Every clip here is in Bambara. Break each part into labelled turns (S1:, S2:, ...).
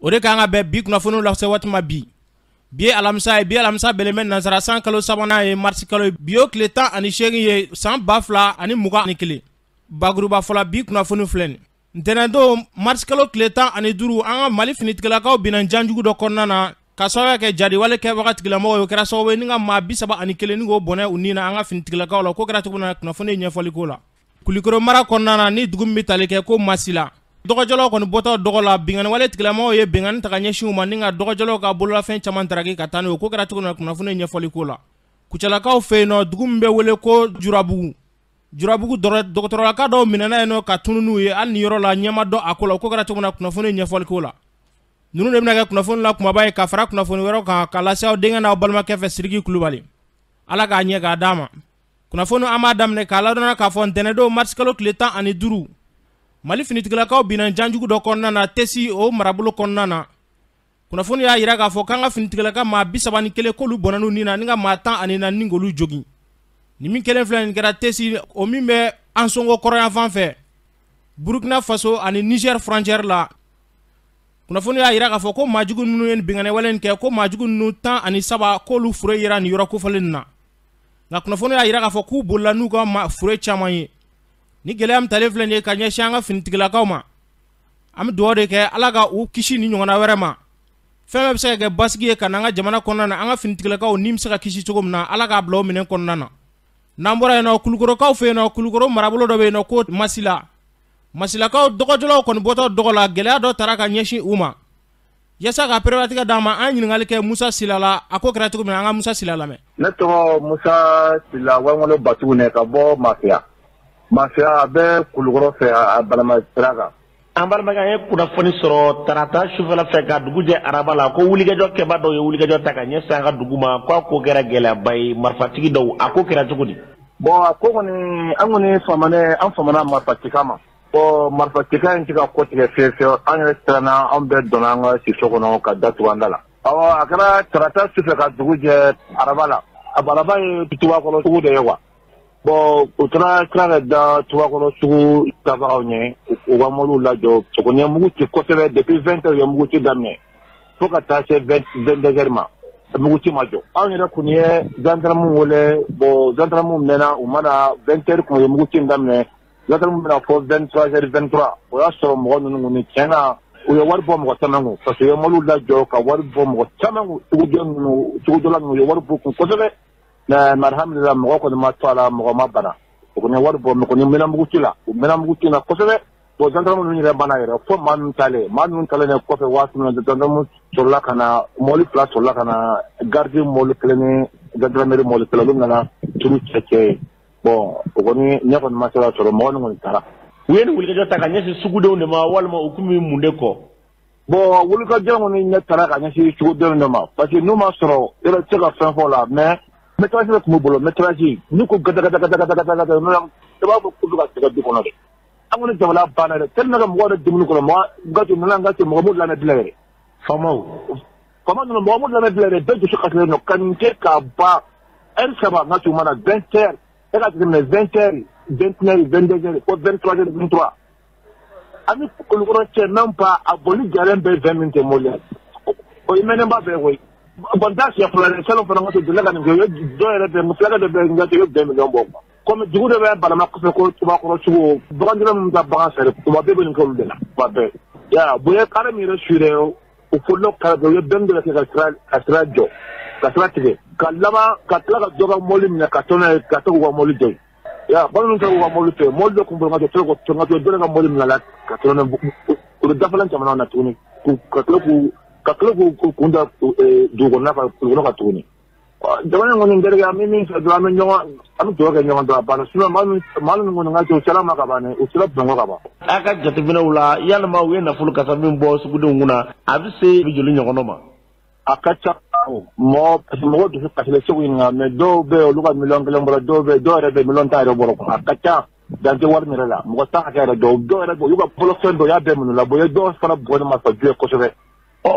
S1: O de kan ka bɛn bi kunnafoniw lase waati ma bi ye alamisa bɛlɛmɛ nansara san kalo sabanan ye marisi kalo ye bi o tile 18 ye san 2021 bakuruba fɔla bi kunnafoni filɛ nin ntɛnɛndon marisi kalo tile 15 an ka Mali finitigilakaw binna janjugu dɔ kɔnɔna na ka sababuya kɛ jadiwale kɛbaga tigilamɔgɔw kɛra sababu ye ni ka maa 31 ni k'o bɔnɛ u ni na an ka finitigilakaw la ko kɛra cogo min na kunnafoni ɲɛfɔli ko la Kulikoro mara kɔnɔna na ni dugu min bɛ tali kɛ ko Masila dɔgɔjɔlaw kɔni bɔtɔ dɔgɔ la binganiwale tigilamɔgɔw ye bingani ta ka ɲɛsin u ma ni ka dɔgɔjɔlaw ka bololafɛn caman daraki ka taa n'o ko kɛra cogo min na kunnafoni ɲɛfɔli ko la Kucalakaw fɛ yen nɔ dugu min bɛ wele ko Jurabugu dɔgɔtɔrɔlaka dɔw minɛna yen nɔ ka tunu n'u ye hali ni yɔrɔ la ɲɛma dɔ a ko la ko kɛra cogo min na kunnafoni ɲɛfɔli ko la ninnu de bɛna kɛ kunnafoni la kumaba ye ka fara kunnafoni wɛrɛw kan ka lase aw denkɛ n'aw balimakɛ fɛ Sidiki Kulubali Ala k'a ɲɛ k'a d'a ma kunnafoni an b'a daminɛ k'a ladɔnna k'a fɔ ntɛnɛndon marisi kalo tile 15 Mali finitigilakaw binna janjugu dɔ kɔnɔna na Tesi o marabolo kɔnɔna na kunnafoni y'a yira k'a fɔ k'an ka finitigilaka maa 31 k'olu bɔnna n'u ni na ni ka maa 14 ni k'olu jogin ni min kelen filɛ nin kɛra Tesi o min bɛ an songo kɔrɔyan fan fɛ Burkina Faso ani Niger frontière la kunnafoni y'a yira k'a fɔ ko maajugu ninnu ye binganiwale in kɛ ko maajugu ninnu 17 k'olu fure yera nin yɔrɔ kofɔlen na nka kunnafoni y'a yira k'a fɔ k'u bolila n'u ka fure caman ye ni gɛlɛya min talen filɛ nin ye ka ɲɛsin an ka finitigilakaw ma an bɛ dugawu de kɛ Ala ka u kisi ni ɲɔgɔnna wɛrɛ ma fɛn bɛɛ bɛ se ka kɛ basigi ye ka n'an ka jamana kɔnɔna na an ka finitigilakaw ni bɛ se ka kisi cogo min na Ala k'a bila o minɛn kɔnɔna na n'an bɔra yen nɔ Kulikorokaw fɛ yen nɔ Kulikoro marabolo dɔ bɛ yen nɔ ko Masilakaw dɔgɔjɔlaw kɔni bɔtɔ dɔgɔ la gɛlɛya dɔ taara ka ɲɛsin u ma yasa ka perewatigɛ d'a ma an ɲininkali kɛ Musa Sila la a ko kɛra cogo min na an ka Musa Sila lamɛn
S2: ne tɔgɔ Musa Sila Wangolo Batugu ne ka bɔ Mafia a bɛ Kulikoro fɛ a Balama sira kan
S3: an balimakɛ an ye kunnafoni sɔrɔ tarata sufɛla fɛ ka dugu jɛ araba la ko wulikajɔ kɛba dɔw ye wulikajɔ ta ka ɲɛsin an ka dugu ma k'a ko kɛra gɛlɛyaba ye marifatigi dɔw a ko kɛra cogo di
S2: bon a ko kɔni an kɔni famana marifatika ma bon marifatika in tɛ ka ko tigɛ fiyewu an yɛrɛ siranna an bɛɛ donna an ka siso kɔnɔ ka datugu an da la awɔ a kɛra tarata sufɛ ka dugu jɛ araba la a balaba ye Tubakɔrɔ sugu de ye quoi bon u taara tila ka da Tubakɔrɔ sugu tabagaw ɲɛ u ka mɔbiliw lajɔ sogo ɲɛmugu ci kosɛbɛ depuis 20 heures ye muguci daminɛ fo ka taa se 22 heures ma muguci ma jɔ anw yɛrɛ kun ye gendarme wele bon gendarme mɛnna u mana 20 heures kun ye muguci daminɛ gendarme bɛna fɔ 23 heures 23 o y'a sɔrɔ mɔgɔ ninnu kɔni tiɲɛna u ye wari bɔ mɔgɔ caman kun parce que u ye mɔbiliw lajɔ ka wari bɔ mɔgɔ caman kun sugujɔla ninnu u ye wari bɔ kun kosɛbɛ mais alhamdulillah mɔgɔ kɔni ma to a la mɔgɔ ma bana o kɔni wari bɔ mais kɔni mɛnna muguci la u mɛnna muguci la kosɛbɛ bon gendarme ninnu yɛrɛ banna yɛrɛ fo maa ninnu talen kɔfɛ waati min na gendarme sɔrɔla ka na mɔbili 2 sɔrɔla ka na garde mɔbili 1 ni gendarmerie mɔbili 1 olu nana turu cɛ ye bon o kɔni ne kɔni ma se ka sɔrɔ mɔgɔ ninnu kɔni taara
S3: u ye nin wulikajɔ ta ka ɲɛsin sugudenw de ma walima u kun bɛ mun de kɔ
S2: bon wulikajɔ kɔni ne taara ka ɲɛsin sugudenw de ma parce que n'u ma sɔrɔ yɔrɔ tɛ se ka fɛn fɔ o la mais métrage de tun b'u bolo métrage n'u ko gada n'u i b'a fɔ k'u bɛ ka tigɛ du kɔnɔ de an kɔni jamana banna dɛ tellement que mɔgɔw de dumuni kɔnɔ mɔgɔ m'u lamɛn bilen yɛrɛ faama ninnu mɔgɔ m'u lamɛn bilen yɛrɛ bɛɛ dusu kasilen don ka nin kɛ k'a ban heure 3 n ka tuma na 20 heures e ka jateminɛ 20 heures 21 heures 22 heures fo 23 heures 23 an ni Kulikoro cɛ même pas a boli jalen bɛ 20 minutes mɔbili o ye mɛnɛba bɛɛ koyi bon da siya fɔlɔ de salon fana ka deli ka nin kɛ dɔ yɛrɛ bɛ musaka de bɛ n ka tɛgɛ 2 millions bɔ comme dugu de bɛ Balama kɔfɛ ko Tubakɔrɔ sugu bagandira min ka bagan sɛri tuma bɛɛ bɛ nin kɛ olu de la tuma bɛɛ ya bon ye kare min yɛrɛ suyɛrɛ u folila kare bɛɛ u ye bɛn dɔ kɛ ka sira jɔ ka sira tigɛ ka laban ka tila ka dɔ ka mɔbili minɛ ka tɔn n'a ye ka to k'u ka mɔbili jɔ ya bamananw tɛ k'u ka mɔbili to yen mɔbili dɔ kun bolo ka jɔ dɔ ka mɔbili minɛ la ka tɔn n'a u bɛ dafalan jamanaw na tuguni ka tila k'u kun da dugu kɔnɔna ka Kulikoro ka tuguni jamana in kɔni n terikɛ an bɛ min fɛ dɔrɔn an bɛ dugawu kɛ ɲɔgɔn dɔrɔn a banna sinon maa minnu kɔni ka u sera ma ka ban u sera Bamakɔ ka ban.
S3: a ka jateminɛw la yalima u ye nafolo kasa min bɔ sugudenw kunna a bɛ se joli ɲɔgɔnna ma.
S2: a ka ca mɔgɔ dusu kasilen segu ɲininka mais dɔw bɛ olu ka 1 million bɔra dɔw yɛrɛ bɛ 1 million ta yɛrɛ bɔra a ka ca dan tɛ wari min yɛrɛ la mɔgɔ ta hakɛ yɛrɛ dɔw yɛrɛ olu ka bolofɛn dɔ y'a bɛɛ minɛ la bon ye dɔw fana bugɔ ne ma fa juye kosɛbɛ.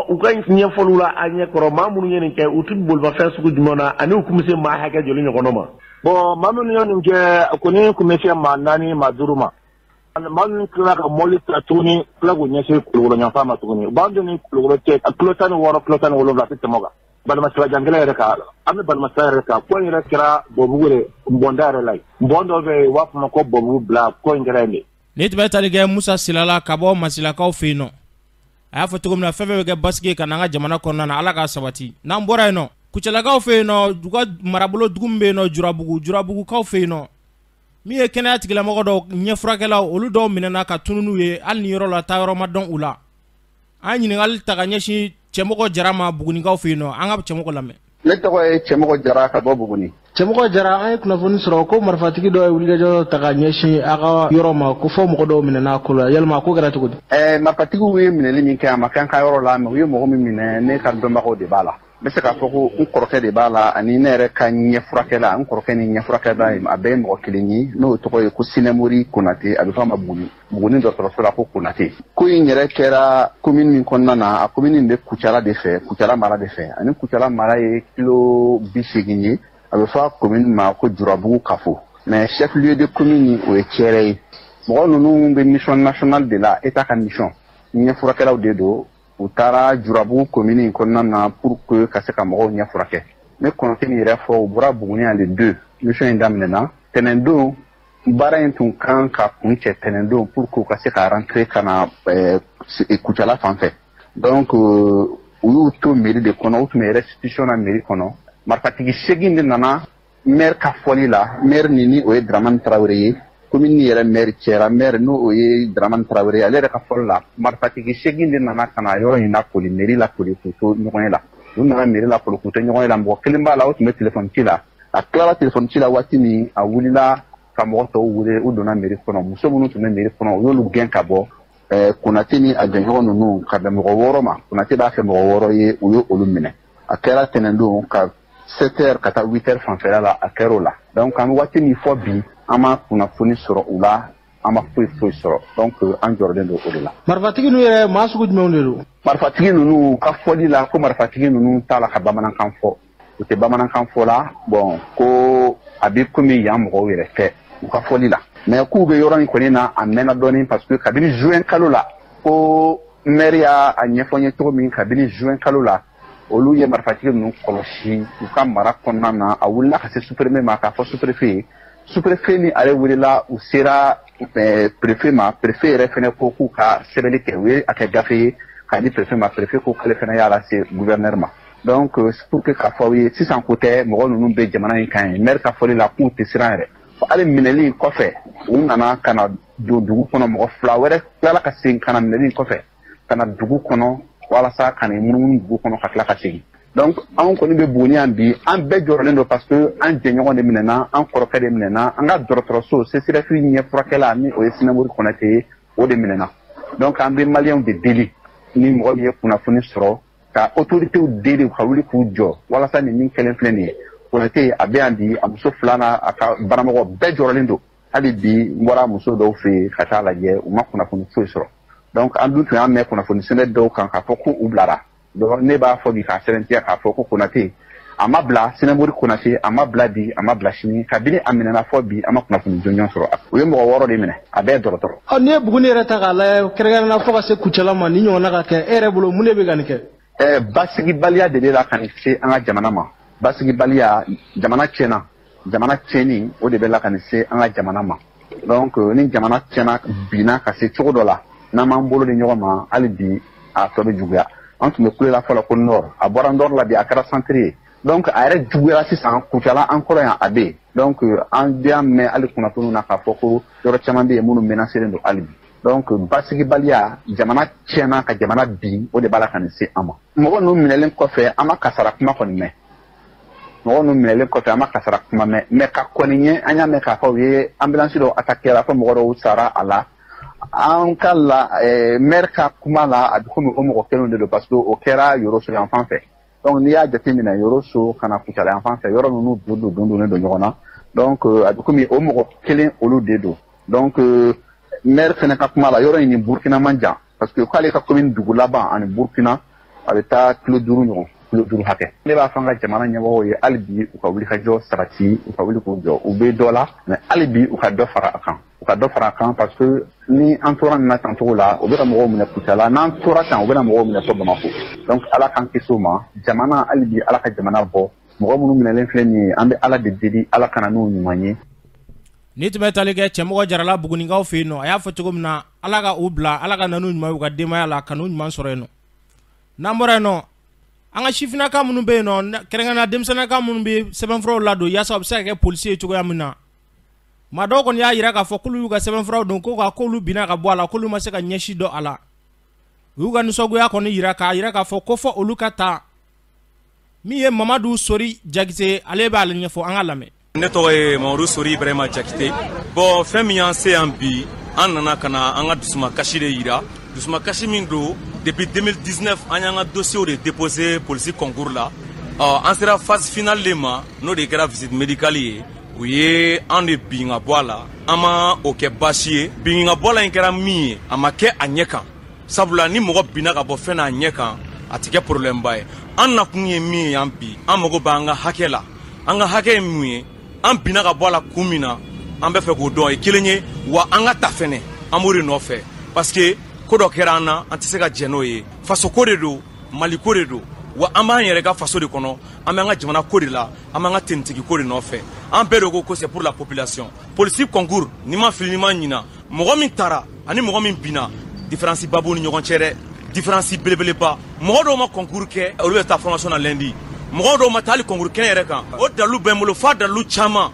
S3: u ka ɲɛfɔliw la a ɲɛ kɔrɔ maa minnu ye nin kɛ u tɛ bolifɛn sugu jumɛn na ani u kun bɛ se maa hakɛ joli ɲɔgɔnna ma.
S2: bon maa minnu ye nin kɛ kɔni kun bɛ se maa 4 maa 5 ma man kila ka moli ta tuni kila go nyese kulugolo nya fama tuni bando ni kulugolo te klotan woro klotan wolo la tete moga bal masala jangale reka ame bal masala reka ko ni kira bobugure mbondare lay mbondo be wafuma ko bobu bla ko ngrende
S1: ne tibɛ tali kɛ Musa Silala ka bɔ Masilakaw fɛ yen nɔ a y'a fɔ cogo min na fɛn fɛn bɛ kɛ basigi ka n'an ka jamana kɔnɔna na Ala k'a sabati n'an bɔra yen nɔ Kucalakaw fɛ yen nɔ u ka marabolo dugu min bɛ yen nɔ Jurabugukaw fɛ yen nɔ min ye kɛnɛya tigilamɔgɔ dɔw ɲɛfurakɛlaw olu dɔw minɛna ka tunu n'u ye hali ni yɔrɔ la taa yɔrɔ ma dɔn u la an ɲininkali ta ka ɲɛsin Cɛmɔgɔ Jara ma Bugunikaw fɛ yen nɔ an ka Cɛmɔgɔ lamɛn.
S4: Ne tɔgɔ ye Cɛmɔgɔ Jara ka bɔ Buguni.
S5: Cɛmɔgɔ Jara an ye kunnafoni sɔrɔ ko marifatigi dɔ ye wulikajɔ ta ka ɲɛsin a ka yɔrɔ ma ko fɔ mɔgɔ dɔw minɛna ko la yalima ko kɛra cogo di?
S4: Marifatigiw ye minɛli min kɛ a ma kɛ an ka yɔrɔ la mais u ye mɔgɔ min minɛ ne ka dɔnbagaw de b'a la. N bɛ se k'a fɔ ko n kɔrɔkɛ de b'a la ani ne yɛrɛ ka ɲɛfurakɛla n kɔrɔkɛ ni ɲɛfurakɛla a bɛɛ ye mɔgɔ kelen ye n'o tɔgɔ ye ko Sinɛmori Konate a bɛ fɔ a ma Buguni dɔgɔtɔrɔso la ko Konate. Ko in yɛrɛ kɛra commune min kɔnɔna na a commune in bɛ Kucala de fɛ Kucala mara de fɛ ani Kucala mara ye kilo 80 ye a bɛ fɔ a commune ma ko Jurabugu Kafo mais chef lieu de commune o ye Cɛrɛ ye mɔgɔ ninnu bɛ mission nationale de la état ka mission ɲɛfurakɛlaw de don u taara Jurabugu commune in kɔnɔna na pour que ka se ka mɔgɔw ɲɛfurakɛ ne Konate min yɛrɛ fɔ u bɔra Buguni ale 2 mission in daminɛna tɛnɛndon baara in tun kan ka kun cɛ tɛnɛndon pour que u ka se ka rentrer ka na Kucala fan fɛ donc u y'u to mairie de kɔnɔ u tun bɛ restitution na mairie kɔnɔ marifatigi 8 de nana maire ka fɔli la maire ni o ye Dramane Traoré ye commune yɛrɛ maire cɛra maire n'o o ye Dramane Traoré ale yɛrɛ ka fɔli la marifatigi 8 de nana ka na yɔrɔ in lakoli mairie lakoli k'u to ɲɔgɔn ye la u nana mairie lakoli k'u to ɲɔgɔn ye la mɔgɔ kelen b'a la o tun bɛ téléphone ci la a tilala téléphone ci la waati min a wulila ka mɔgɔ tɔw wele u donna mairie kɔnɔ muso minnu tun bɛ mairie kɔnɔ u y'olu gɛn ka bɔ Konate ni a jɛɲɔgɔn ninnu ka bɛn mɔgɔ 6 ma Konate b'a fɛ mɔgɔ 6 ye u ye olu minɛ a kɛra tɛnɛndon ka 7h ka taa 8h fanfɛla la a kɛra o la donc an bɛ waati min fɔ bi an ma kunnafoni sɔrɔ u la an ma foyi sɔrɔ donc an jɔrɔlen don o de la.
S5: Marifatigi ninnu yɛrɛ maa sugu jumɛnw de don?
S4: Marifatigi ninnu ka fɔli la ko marifatigi ninnu t'a la ka bamanankan fɔ u tɛ bamanankan fɔ la bon ko a bɛ komi yan mɔgɔw yɛrɛ fɛ u ka fɔli la mais k'u bɛ yɔrɔ in kɔni na a mɛnna dɔɔnin parce que kabini juin kalo la ko maire y'a ɲɛfɔ n ye cogo min kabini juin kalo la olu ye marifatigi ninnu kɔlɔsi u ka mara kɔnɔna na a wulila ka se sous-préfet ma k'a fɔ sous-préfet ye sous-préfet ni ale wulila u sera préfet ma préfet yɛrɛ fɛnɛ ko k'u ka sɛbɛnni kɛ u ye a kɛ gafe ye k'a di préfet ma préfet ko k'ale fɛnɛ y'a lase gouverneur ma donc pour que k'a fɔ aw ye sisan ko tɛ mɔgɔ ninnu bɛ jamana in kan ye maire ka fɔli la k'u tɛ siran yɛrɛ hali minɛli in kɔfɛ u nana ka na don dugu kɔnɔ mɔgɔ 2 wɛrɛ tilala ka segin ka na minɛli in kɔfɛ ka na dugu kɔnɔ walasa ka na munumunu dugu kɔnɔ ka tila ka segin donc anw kɔni bɛ Buguni yan bi an bɛɛ jɔrɔlen don parce que an jɛɲɔgɔn de minɛna an kɔrɔkɛ de minɛna an ka dɔgɔtɔrɔso CSRF ɲɛfurakɛla ni o ye Sinɛmori Konate ye o de minɛna donc an bɛ maliyɛnw de deli ni mɔgɔ min ye kunnafoni sɔrɔ ka autoritéw deli ka wuli k'u jɔ walasa nin min kɛlen filɛ nin ye Konate a bɛ yan bi a muso 2 n'a a ka baramɔgɔ bɛɛ jɔrɔlen don hali bi n bɔra muso dɔw fɛ yen ka taa lajɛ u ma kunnafoni foyi sɔrɔ donc an dun tun y'a mɛn kunnafoni sɛbɛn dɔw kan k'a fɔ ko u bilara donc ne b'a fɔ bi k'a sɛbɛntiya k'a fɔ ko Konate a ma bila Sinɛmori Konate a ma bila bi a ma bila sini kabini a minɛna fɔ bi a ma kunnafoni jɔnjɔn sɔrɔ u ye mɔgɔ 6 de minɛ a bɛɛ dɔgɔtɔrɔ.
S5: N'i ye Buguni yɛrɛ ta k'a lajɛ kɛrɛnkɛrɛnnenya fɔ ka se Kucala ma ni ɲɔgɔnna ka kɛ e yɛrɛ bolo mun de bɛ ka nin kɛ?
S4: Basigibaliya de bɛ la ka nin se an ka jamana ma basigibaliya jamana tiɲɛna jamana tiɲɛni o de bɛ la ka nin se an ka jamana ma donc ni jamana tiɲɛna binna ka se cogo dɔ la n'an m'an bolo di ɲɔgɔn ma hali bi a tɔ bɛ juguya an tun bɛ kulela fɔlɔ ko nord a bɔra nord la bi a kɛra centre ye donc a yɛrɛ juguyara sisan Kucala an kɔrɔ yan a bɛ yen donc an bɛ mɛn hali kunnafoniw na k'a fɔ ko yɔrɔ caman bɛ yen minnu menacelen don hali bi donc basigibaliya jamana tiɲɛna ka jamana bin o de b'a la ka nin se an ma mɔgɔ ninnu minɛlen kɔfɛ an ma kasara kuma kɔni mɛn mɔgɔ ninnu minɛlen kɔfɛ an ma kasara kuma mɛn mais ka kɔni ye an y'a mɛn k'a fɔ u ye ambulance dɔw attaqué la fɔ mɔgɔ dɔw sara a la an ka la maire ka kuma la a bɛ komi o mɔgɔ kelenw de don parce que o kɛra Yoroso yan fan fɛ donc n'i y'a jateminɛ Yoroso ka na Kucala yan fan fɛ yɔrɔ ninnu donnen don ɲɔgɔn na donc a bɛ komi o mɔgɔ kelen olu de don donc maire fɛnɛ ka kuma la yɔrɔ in ni Burkina man jan parce que k'ale ka commune dugu laban ani Burkina a bɛ taa kilo 5 ɲɔgɔn kulo duru hakɛ ne b'a fɔ an ka jamana ɲɛmɔgɔw ye hali bi u ka wuli ka jɔ sabati u ka wuli k'u jɔ u bɛ dɔ la mais hali bi u ka dɔ fara a kan parce que ni an tora nin na tan cogo la u bɛ ka mɔgɔw minɛ Kucala n'an tora tan u bɛ na mɔgɔw minɛ fɔ Bamako donc ala k'an kisi o ma jamana hali bi ala ka jamana bɔ mɔgɔ minnu minɛlen filɛ nin ye an bɛ ala de deli ala kana n'u ɲuman ye.
S1: Ni tun bɛ tali kɛ cɛmɔgɔ Jarala Bugunikaw fɛ yen nɔ a y'a fɔ cogo min na ala ka u bila ala ka nanu ɲuman u ka denbaya la ka n'u ɲuman sɔrɔ yen nɔ n'an bɔra yen nɔ an ka sifinnaka minnu bɛ yen nɔ kɛrɛnkɛrɛnnenya denmisɛnninka minnu bɛ sɛbɛnfuraw ladon yaasa u bɛ se ka kɛ polisi ye cogoya min na maa dɔw kɔni y'a jira k'a fɔ k'olu y'u ka sɛbɛnfuraw don ko k'olu binna ka bɔ a la k'olu ma se ka ɲɛsi dɔn a la u y'u ka nisɔngoya kɔni jira k'a fɔ ko fɔ olu ka taa min ye Mamadu Sori Jakite ale b'ale ɲɛfɔ an ka lamɛn.
S6: Ne tɔgɔ ye Mamadu Sori Ibrahima Jakite bon fɛn min y'an se yan bi an nana ka na an ka dusumakasi de yira dusumakasi min don depuis 2019 an y'an ka dossier de déposé police concours la an sera phase finale de ma n'o de kɛra visite médicale ye u ye an de bin ka bɔ a la an ma o kɛ baasi ye bin ka bɔ la in kɛra min ye a ma kɛ a ɲɛ kan sabula ni mɔgɔ binna ka bɔ fɛn n'a ɲɛ kan a tɛ kɛ problème ba ye an nakun ye min ye an bi an mago b'an ka hakɛ la an ka hakɛ ye mun ye an binna ka bɔ a la kun min na an bɛ fɛ k'o dɔn ye kelen ye wa an ka ta fɛnɛ an b'o de nɔfɛ parce que ko dɔ kɛra an na an tɛ se ka jɛn n'o ye faso ko de don Mali ko de don wa an b'an yɛrɛ ka faso de kɔnɔ an b'an ka jamana ko de la an b'an ka tenitigi ko de nɔfɛ an bɛɛ de ko c'est pour la population police concours ni ma fili ni ma ɲina mɔgɔ min taara ani mɔgɔ min binna différence ba b'u ni ɲɔgɔn cɛ dɛ différence belebeleba mɔgɔ dɔw ma concours kɛ olu bɛ taa formation na lundi mɔgɔ dɔw ma taa hali concours kɛnɛ yɛrɛ kan o dalilu bɛ n bolo f'a dalilu caman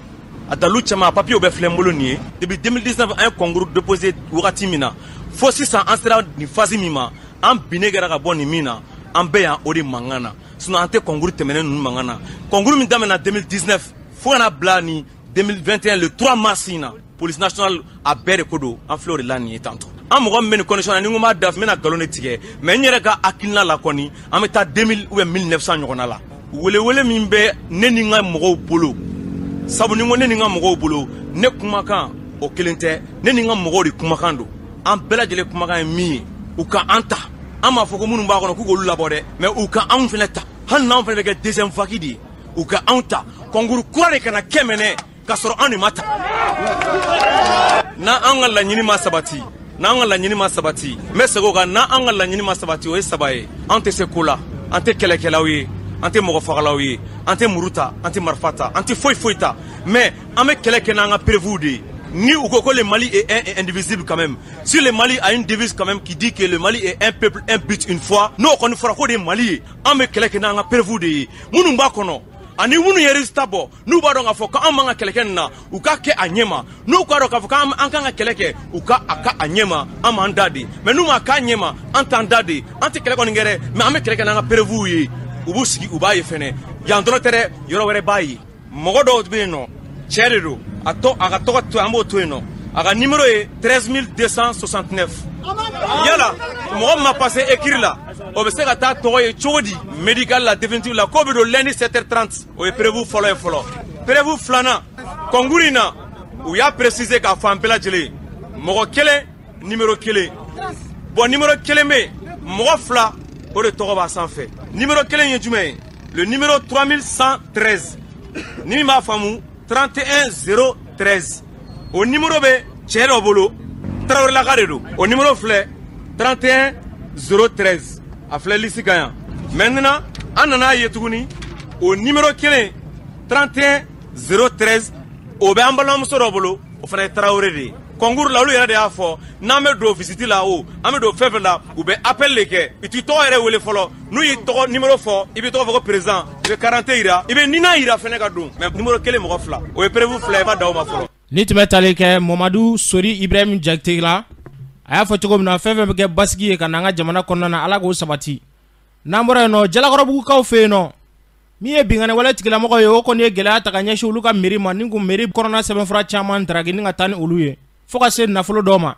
S6: a dalilu caman a papier bɛ filɛ n bolo nin ye depuis 2019 an ye concours déposé wagati min na fo sisan an sera nin phase min ma an binnen kɛra ka bɔ nin min na an bɛɛ yan o de mankan na sinon an tɛ concours tɛmɛnen ninnu mankan na concours min daminɛna 2019 fo kana bila ni 2021 le 3 mars in na police nationale a bɛɛ de ko don an filɛ o de la nin ye tantôt an mɔgɔ min bɛ nin condition na ni n ko n b'a da n bɛna nkalon de tigɛ mais n yɛrɛ ka hakilina la kɔni an bɛ taa 2000 ou bien 1900 ɲɔgɔnna la welewele min bɛ ne ni n ka mɔgɔw bolo sabu ni n ko ne ni n ka mɔgɔw bolo ne kumakan o kelen tɛ ne ni n ka mɔgɔw de kumakan don an bɛɛ lajɛlen kumakan ye min ye u ka an ta an m'a fɔ ko minnu b'a kɔnɔ k'u k'olu labɔ dɛ mais u ka anw fana ta hali n'anw fana bɛ kɛ deuxième vague de ye u ka anw ta concours kura de kana kɛ mɛnɛ k'a sɔrɔ anw de ma ta n'an ka laɲini ma sabati n'an ka laɲini ma sabati n bɛ segin o kan n'an ka laɲini ma sabati o ye saba ye an tɛ se ko la an tɛ kɛlɛkɛlaw ye an tɛ mɔgɔ fagalaw ye an tɛ muru ta an tɛ marifa ta an tɛ foyi ta mais an bɛ kɛlɛ kɛ n'an ka prévu de ye ni ou que le Mali est indivisible quand même. Si le Mali a une devise quand même qui dit que le Mali est un peuple, un but une fois, nous on fera quoi des Mali, on me keleke na nga prévu de, munu mba kono. Ani munu yerista bo, nous ba donga foka an manga keleke na, ou ka ke anyema, nous ka doka foka an kanga keleke, ou ka aka anyema, an mandadi. Mais nous ma ka anyema, an tandadi, an te keleke ngere, mais an me keleke na nga prévu ye, ou bu sigi ou ba ye fene. Yandro tere, yoro were bayi. Mogo do be no. Chéréro, a ka tɔgɔ to an b'o to yen nɔ a ka numéro ye 13269 yala mɔgɔ ma passé écrit la o bɛ se ka taa tɔgɔ ye cogo di médical la définitive la k'o bɛ don lundi 7h30 o ye prévu fɔlɔ ye fɔlɔ prévu filanan concours in na u y'a préciser k'a fɔ an bɛɛ lajɛlen mɔgɔ kelen numéro kelen bon numéro kelen bɛ yen mɔgɔ fila o de tɔgɔ b'a sanfɛ numéro kelen ye jumɛn ye le numéro 3113 ni min b'a faamu 31013 au numéro be cɛ dɔ bolo Tarawele laka de don o numéro filɛ 31013 a filɛ lisi kan yan maintenant an nana ye tuguni o numéro kelen 31013 o bɛ an balimamuso dɔ bolo o fana ye Tarawele de ye concours la olu yɛrɛ de y'a fɔ n'an bɛ don visite la o an bɛ don fɛn fɛn la u bɛ appel de kɛ i t'i tɔgɔ yɛrɛ wele fɔlɔ n'u y'i tɔgɔ numéro fɔ i bɛ tɔgɔ fɔ ko président i bɛ carte yira i bɛ nina yira fɛnɛ ka don mais numéro kelen mɔgɔ fila o ye prévu fila i b'a da o ma fɔlɔ.
S1: Ni tun bɛ tali kɛ Mamadu Sori Ibrahima Jakite la a y'a fɔ cogo min na fɛn fɛn bɛ kɛ basigi ye ka na an ka jamana kɔnɔna na ala k'o sabati n'an bɔra yen nɔ Jalakɔrɔbugukaw fɛ yen nɔ min ye binkani wale tigilamɔgɔ ye o kɔni ye gɛlɛya ta ka ɲɛsin olu ka mairie ma ni ko mairie kɔnɔna sɛbɛnfura caman daraki ni ka taa ni olu ye fo ka se nafolo dɔw ma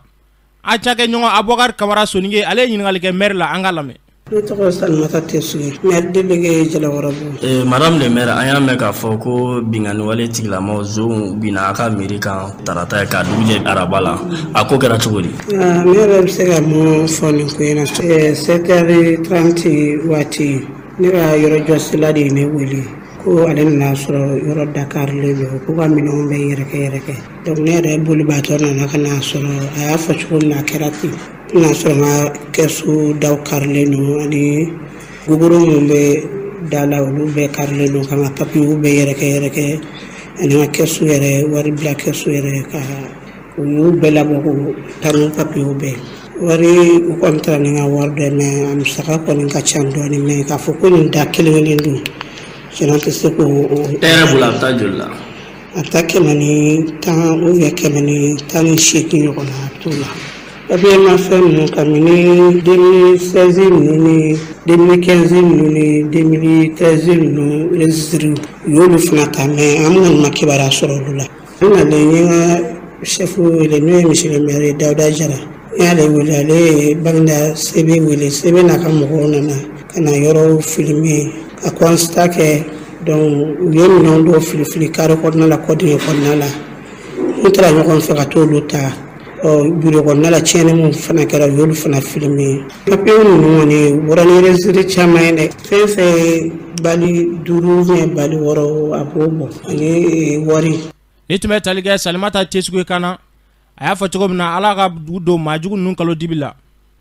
S1: a cakɛ ɲɔgɔn Abubakar Kamara Soninge ale ye ɲininkali kɛ maire la an ka lamɛn.
S7: Ne tɔgɔ Salimata Tesuge, maire délégué Jalakɔrɔbugu.
S8: Madame le maire an y'a mɛn k'a fɔ ko binkani wale tigilamɔgɔ zon binna a ka mairie kan tarata ye k'a dugu jɛ araba la a ko kɛra cogo di.
S7: Ne yɛrɛ bɛ se ka mun fɔ nin ko in na 7h30 waati ne ka yɔrɔ jɔsila de ye ne wele ko ale nana sɔrɔ yɔrɔ dakarilen don k'u ka minɛnw bɛ yɛrɛkɛ donc ne yɛrɛ bolibaatɔ nana ka n'a sɔrɔ a y'a fɔ cogo min na a kɛra ten n'a sɔrɔ n ka kɛsu daw karilen don ani gogoro minnu bɛ da la olu bɛɛ karilen don ka n ka papiyew bɛ yɛrɛkɛ ani n ka kɛsu yɛrɛ wari bila kɛsu yɛrɛ ka u y'u bɛɛ labɔ k'u taa n'u papiyew bɛɛ wari u kɔni taara ni n ka wari dɛ mɛ a musaka kɔni ka ca dɔɔni mɛ k'a fɔ ko nin da kelen don sinon tɛ se k'o
S8: yɛrɛ bolo a bɛ taa joli la
S7: a taa 110 ou bien 118 ɲɔgɔn na a t'o la papiye ma fɛn ninnu kabini 2016 ninnu ni 2015 ninnu ni 2013 ninnu registre u y'olu fana ta mɛ an kɔni ma kibaruya sɔrɔ olu la an nalen n ye n ka chef wele n'o ye monsieur le maire Dawuda Jara n y'ale wele ale ye Baginda sebe wele sebe n'a ka mɔgɔw nana ka na yɔrɔw filmer ka constat kɛ donc u ye minɛnw dɔw fili carré kɔnɔna la kɔdingɛ kɔnɔna la n taara ɲɔgɔn fɛ ka t'olu ta bureau kɔnɔna la tiɲɛni mun fana kɛra u y'olu fana filmer papiye ninnu kɔni u bɔra ni registre caman ye dɛ fɛn fɛn bali 5 ou bali 6 a b'o bɔ ani wari
S1: ni tun bɛ tali kɛ Salimata Tesugu kana a y'a fɔ cogo min na ala ka dugu don maajugu ninnu kalo dibi la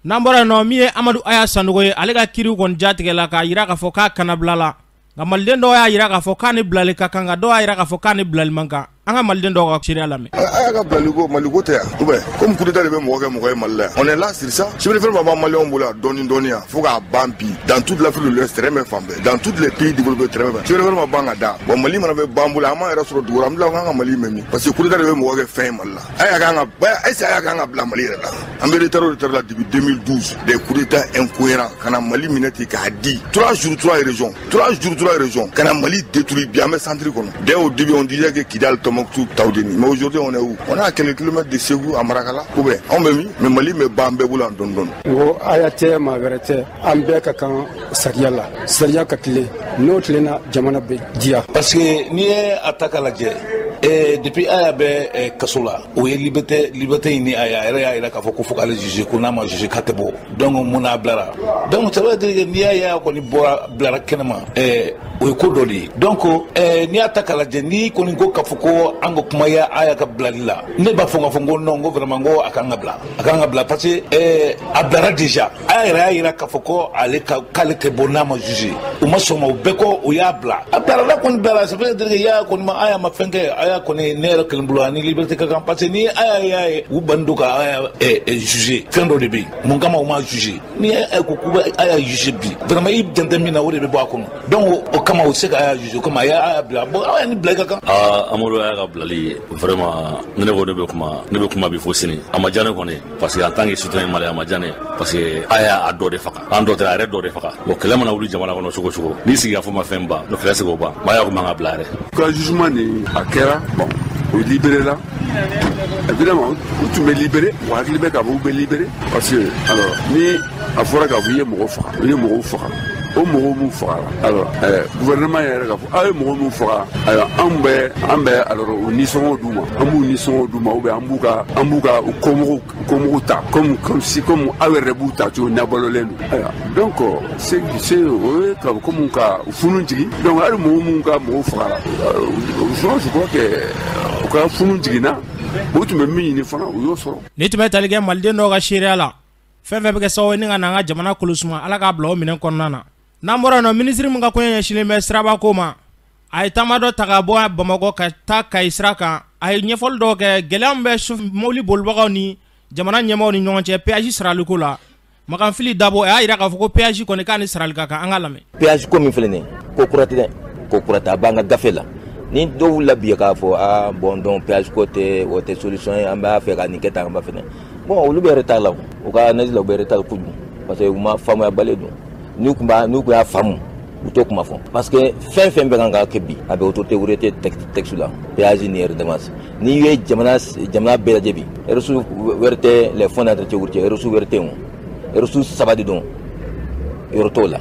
S1: n'an bɔra yen nɔ min ye Amadu Aya Sanogo ye ale ka kiriw kɔni jatigɛ la k'a jira k'a fɔ k'a kana bila la nka maliden dɔw y'a jira k'a fɔ k'a ni bilali ka kan nka dɔw y'a jira k'a fɔ k'a ni bilali man kan an ka maliden dɔw ka seereya lamɛn.
S9: A y'a ka bilaliko Maliko tɛ yan ou bien comme coup d'état de bɛ mɔgɔ kɛ mɔgɔ ye Mali la yan on est là sur ça chef-d'œuvre b'a bɔ maliyɛnw bolo yan dɔɔni yan fo k'a ban bi dans toute l'Afrique de l'Ouest terrain bɛ fan bɛɛ dans tous les pays développés terrain bɛ chef-d'œuvre ma ban ka da bon Mali mana bɛ ban bolo an m'an yɛrɛ sɔrɔ dugu la an bɛ k'an ka Mali mɛn min parce que coup d'état de bɛ mɔgɔ kɛ fɛn ye Mali la a y'a k'an ka bila Mali yɛrɛ la an bɛ retard la depuis 2012 des coups d'état incohérents ka na Mali minɛ ten k'a di 3 jours 3 régions ka na Mali détruit bi an bɛ centre kɔnɔ dès au début on disait que Kidal Tombouctou Taoudeni mais aujourd'hui on est où on est à quelques kilomètres de Ségou à Marakala ou bien on bɛ min mais Mali bɛ ban bɛɛ bolo an dɔɔni
S10: ngo aya tɛ maa wɛrɛ tɛ an bɛɛ ka kan sariya la sariya ka tile n'o tilenna jamana bɛ diya
S11: parce que n'i ye a ta k'a lajɛ depuis aya bɛ kaso la o ye liberté ɲini a yɛrɛ y'a jira k'a fɔ ko fo k'ale juger ko n'a ma juger k'a tɛ bɔ donc mun n'a bilara donc ça veut dire que n'i y'a ye a kɔni bilara kɛnɛma o ye ko dɔ de ye donc n'i y'a ta k'a lajɛ n'i kɔni ko k'a fɔ ko an ka kuma ye aya ka bilali la ne b'a fɔ k'a fɔ ko non ko vraiment ko a kan ka bila parce que a bilara déjà aya yɛrɛ y'a jira k'a fɔ ko k'ale tɛ bɔ n'a ma juger u ma sɔn ma u bɛɛ kɔ u y'a bila a bilara kɔni bilara ça veut dire que aya kɔni ma aya ma fɛn kɛ aya kɔni ne yɛrɛ kelen bolo ani liberté ka kan parce que ni aya y'a ye u bani do ka aya juger fɛn dɔ de bɛ yen mun kama u ma juger ni aya ko k'u bɛ aya juger bi vraiment i jɛntɛ min na o de bɛ bɔ a kɔnɔ donc o kama u tɛ se ka aya juger comme a y'a bila bon aya ni bila i ka kan.
S12: Amadu y'a ka bilali vraiment ne ko ne bɛ kuma bi fo sini a ma diya ne kɔni parce que en tant que citoyen malien a ma diya ne parce que a y'a dɔ de faga an dɔ tɛ a yɛrɛ dɔ de faga bon kɛlɛ mana wuli jamana kɔnɔ cogo cogo n'i sigi ka fɔ ma fɛn ban n'o kɛlɛ se k'o ban maa y'a ko man ka bila yɛrɛ.
S13: ka jugement ni a kɛra bon o libéré la évidemment u tun bɛ libéré wa hakili bɛ k'a fɔ u bɛ libéré parce que alors ni a fɔra k'a fɔ i ye mɔgɔ faga o mɔgɔw m'u faga la alors gouvernement yɛrɛ k'a fɔ aw ye mɔgɔ m'u faga ayiwa an bɛ alors o nisɔngɔ d'u ma an b'u nisɔngɔ d'u ma ou bien an b'u ka kɔmɔgɔw ta comme aw yɛrɛ b'u ta cogo ɲabalolen don ayiwa donc c'est o ye ka comme ka funu jigi donc hali mɔgɔ m'u ka mɔgɔw faga la je crois que u ka funu jiginna o tun bɛ min ɲini fana u y'o sɔrɔ.
S1: ni tun bɛ tali kɛ maliden dɔw ka seereya la fɛn fɛn bɛ kɛ sababu ye ni ka na an ka jamana kolosuma ala k'a bila o minɛn kɔnɔna na. n'an bɔra yen nɔ minisiri min ka kɔɲɔ ɲɛsinnen bɛ sirabako ma a ye taama dɔ ta ka bɔ Bamakɔ ka taa Kayi sira kan a ye ɲɛfɔli dɔw kɛ gɛlɛya min bɛ mobili bolibagaw ni jamana ɲɛmaaw ni ɲɔgɔn cɛ péage saraliko la Makanfili Dabo a y'a jira k'a fɔ ko péage kɔni k'a ni sarali ka kan an ka lamɛn.
S14: péage ko min filɛ nin ye ko kura tɛ dɛ ko kura tɛ a b'an ka gafe la ni dɔw wulila bi k'a fɔ bon donc péage ko tɛ o tɛ solution ye an b'a fɛ ka nin kɛ tan an b'a fɛ bon olu bɛ retard la u ka analyse la u bɛ retard kojugu parce que u ma faamuya balen don. N'u kun y'a faamu u t'o kuma fɔ parce que fɛn bɛ kan ka kɛ bi a bɛ autorité wɛrɛ tɛ texte la péage ni redevance n'i ye jamana bɛɛ lajɛ bi reçu wɛrɛ tɛ les fonds d'entretien routier reçu wɛrɛ tɛ yen reçu 3 de don yɔrɔ t'o la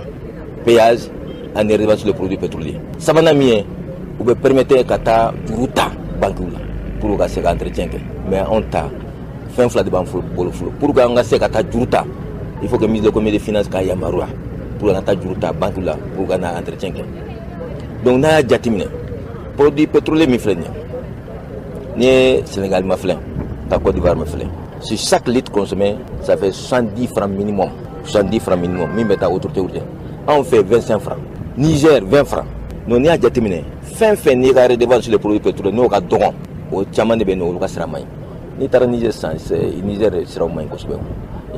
S14: péage ani redevance sur les produits pétroliers sabanan min ye u bɛ permettre ka taa juru ta banquiw la pour ka se ka entretien kɛ mais anw ta fɛn fila de b'an bolo fɔlɔ pour que an ka se ka taa juru ta il faut que ministre de l'économie et des finances k'a yamaruya pour ka taa juru ta banque la pour ka na entretien kɛ. Donc n'a y'a jateminɛ produit pétrolier min filɛ nin ye ni ye Sénégal ma filɛ ka Côte d'Ivoire ma filɛ sur chaque litre consommé ça fait 70 francs minimum. 70 francs minimum min bɛ taa autorité on fait 25 francs. Niger 20 francs. Donc n'i y'a jateminɛ fɛn fɛn n'i ka redevance sur les produits pétroliers n'o ka dɔgɔn o caman de bɛ yen nɔ olu ka sira man ɲi. N'i taara Niger sisan Niger siraw man ɲi kosɛbɛ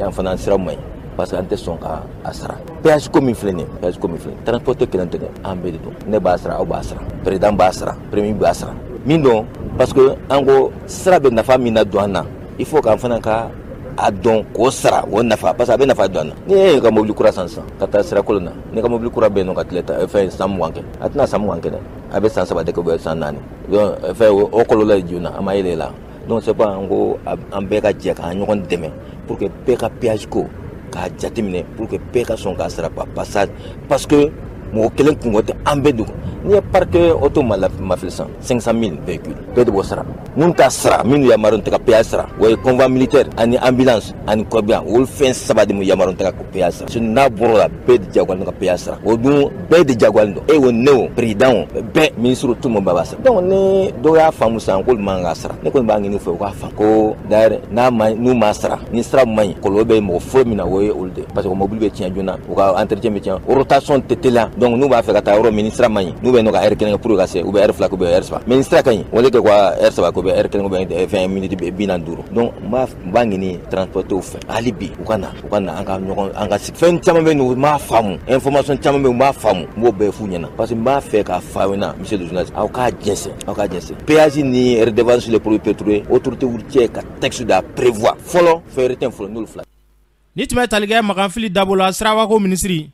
S14: yan fana siraw man ɲi parce que an tɛ sɔn ka a sara. péage ko min filɛ nin ye péage ko min filɛ transporteur kelen tɛ dɛ an bɛɛ de don ne b'a sara aw b'a sara président b'a sara premier b'a sara min dɔn parce que an ko sira bɛ nafa min na don an na il faut k'an fana ka a dɔn k'o sara o nafa parce que a bɛ nafa don an na. N'i ye ka mobili kura san sisan ka taa sira kolon na ne ka mobili kura bɛ yen nɔ ka tile ta fɛn san 20 kɛ a tɛna san 20 kɛ dɛ a bɛ san 3 de kɛ ou bien san 4 donc fɛn o kɔlɔlɔ ye joona an ma yɛlɛ la donc c'est pas an ko an bɛɛ ka jɛ k'an ɲɔgɔn dɛmɛ pour que bɛɛ ka péage ko k'a jateminɛ pour que bɛɛ ka sɔn k'a sara par passage parce que mɔgɔ kelen kungo tɛ an bɛɛ dogo. N'i ye parc auto ma fili san 500 000 véhicules bɛɛ de b'o sara mun t'a sara minnu yamarulen tɛ ka péage sara o ye convoi militaire ani ambulance ani corbillard olu fɛn 3 de mun yamarulen tɛ ka péage sara sinon n'a bɔr'o la bɛɛ de diyagoyalen don ka péage sara o dun bɛɛ de diyagoyalen don e o ne o président o bɛɛ ministre tout le monde b'a sara. Donc ni dɔw y'a faamu sisan k'olu man ka sara ne kɔni b'a ɲini u fɛ u k'a faamu ko d'ailleurs n'u m'a sara ni sira man ɲi kɔlɔlɔ bɛ mɔgɔ foyi min na o ye olu de parce que mobile bɛ tiɲɛ joona u ka entretien bɛ tiɲɛ rotation tɛ teliya donc n'u b'a fɛ ka taa yɔrɔ min ni sira man ɲi n'u bɛ nɔ ka heure kelen kɛ pour ka se ou bien heure 2 ou bien heure 3 mais ni sira ka ɲi wale kɛ quoi heure 3 ou bien heure kelen ou bien 20 minutes 45 donc n b'a ɲini transporteur fɛ hali bi u ka na an ka ɲɔgɔn an ka sigi fɛn caman bɛ yen u m'a faamu information caman bɛ yen u m'a faamu n b'o bɛɛ f'u ɲɛna parce que n b'a fɛ k'a fɔ aw ɲɛna monsieur le journaliste aw k'a jɛnsɛn péage ni redevance sur les produits pétroliers autorité routière ka texte da prévoir fɔlɔ fɛɛrɛ tɛ fɔlɔ n'olu fila.
S1: Ni tun bɛ talikɛ Makanfili Dabo la Sirawako minisiri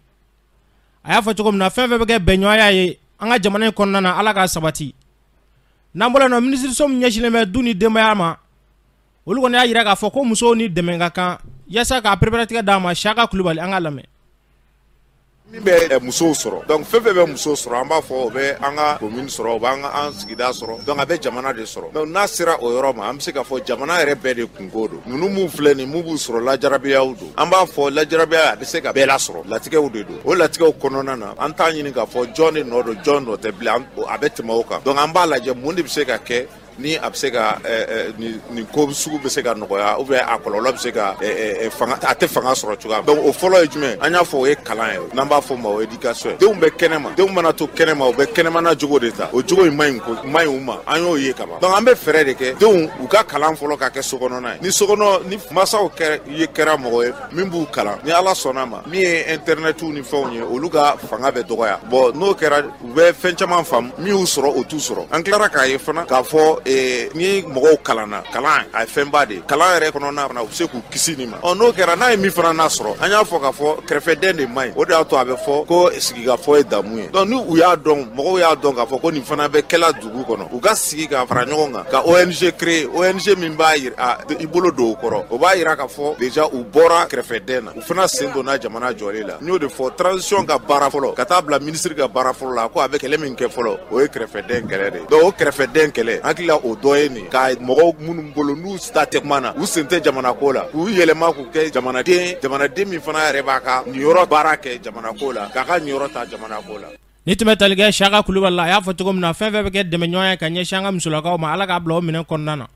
S1: a y'a fɔ cogo min na fɛn fɛn bɛ kɛ bɛnɲɔgɔnya ye an ka jamana in kɔnɔna na Ala ka sabati. N'an bɔra yen nɔ minisiriso min ɲɛsinnen bɛ du ni denbaya ma olu kɔni y'a jira k'a fɔ ko musow ni dɛmɛ ka kan yaasa k'a perepératigɛ d'a ma Siyaka Kulubali an ka lamɛn.
S15: Min bɛ musow sɔrɔ donc fɛn fɛn bɛ musow sɔrɔ an b'a fɔ o bɛ an ka commune sɔrɔ o b'an an sigida sɔrɔ donc a bɛ jamana de sɔrɔ donc n'a sera o yɔrɔ ma an bɛ se k'a fɔ jamana yɛrɛ bɛɛ de kungo don ninnu mun filɛ nin mun b'u sɔrɔ lajarabiyaw don an b'a fɔ lajarabiya a bɛ se ka bɛɛ lasɔrɔ latigɛw de don o latigɛw kɔnɔna na an t'a ɲini k'a fɔ jɔn de nɔ don jɔn nɔ tɛ bilen a bɛ tɛmɛ o kan donc an b'a lajɛ mun de bɛ se ka kɛ ni a bɛ se ka nin ko sugu bɛ se ka nɔgɔya ou bien a kɔlɔlɔ bɛ se ka fanga a tɛ fanga sɔrɔ cogoya donc o fɔlɔ ye jumɛn an y'a fɔ o ye kalan ye n'an b'a fɔ o ma o éducation ye denw bɛ kɛnɛma denw mana to kɛnɛma u bɛ kɛnɛmana jogo de ta o jogo in man ɲi u ma an y'o ye kaban donc an bɛ fɛɛrɛ de kɛ denw u ka kalan fɔlɔ ka kɛ sokɔnɔna ye ni sokɔnɔ ni masaw kɛra mɔgɔ ye min b'u kalan ni Ala sɔnna ma min ye internetiw ni fɛnw ye olu ka fanga bɛ dɔgɔya bon n'o kɛra u bɛ fɛn caman faamu min y'u sɔrɔ o t'u sɔrɔ an tilara k'a ye fana k'a fɔ ni mɔgɔw kalanna kalan a ye fɛnba de kalan yɛrɛ kɔnɔna fana u bɛ se k'u kisi nin ma n'o kɛra n'a ye min fana n'a sɔrɔ an y'a fɔ k'a fɔ kɛrɛfɛden de man ɲi o de y'a to a bɛ fɔ ko sigikafɔ ye damu ye donc ni u y'a dɔn mɔgɔw y'a dɔn k'a fɔ ko nin fana bɛ kɛla dugu kɔnɔ u ka sigi ka fara ɲɔgɔn kan ka ONG créer ONG min b'a yira i bolo don o kɔrɔ o b'a yira k'a fɔ déjà u bɔra kɛrɛfɛden na u fana sen donna jamana jɔli la n y'o de fɔ transition ka baara fɔlɔ ka taa bila ministre ka baara fɔlɔ la ko a bɛ kɛlɛ min kɛ fɔlɔ o ye kɛrɛfɛden kɛlɛ de donc o kɛrɛfɛden kɛlɛ hakili la o dɔ ye nin ka mɔgɔw minnu bolo n'u ta tɛ kuma na u sen tɛ jamana ko la k'u yɛlɛma k'u kɛ jamanaden min fana yɛrɛ b'a ka niyɔrɔ baara kɛ jamana ko la k'a ka niyɔrɔ ta jamana ko la.
S1: Ni tun bɛ talikɛ Siyaka Kulubali la a y'a fɔ cogo min na fɛn fɛn bɛ kɛ dɛmɛɲɔgɔnya ye ka ɲɛsin an ka musolakaw ma Ala k'a bila o minɛn kɔnɔna na.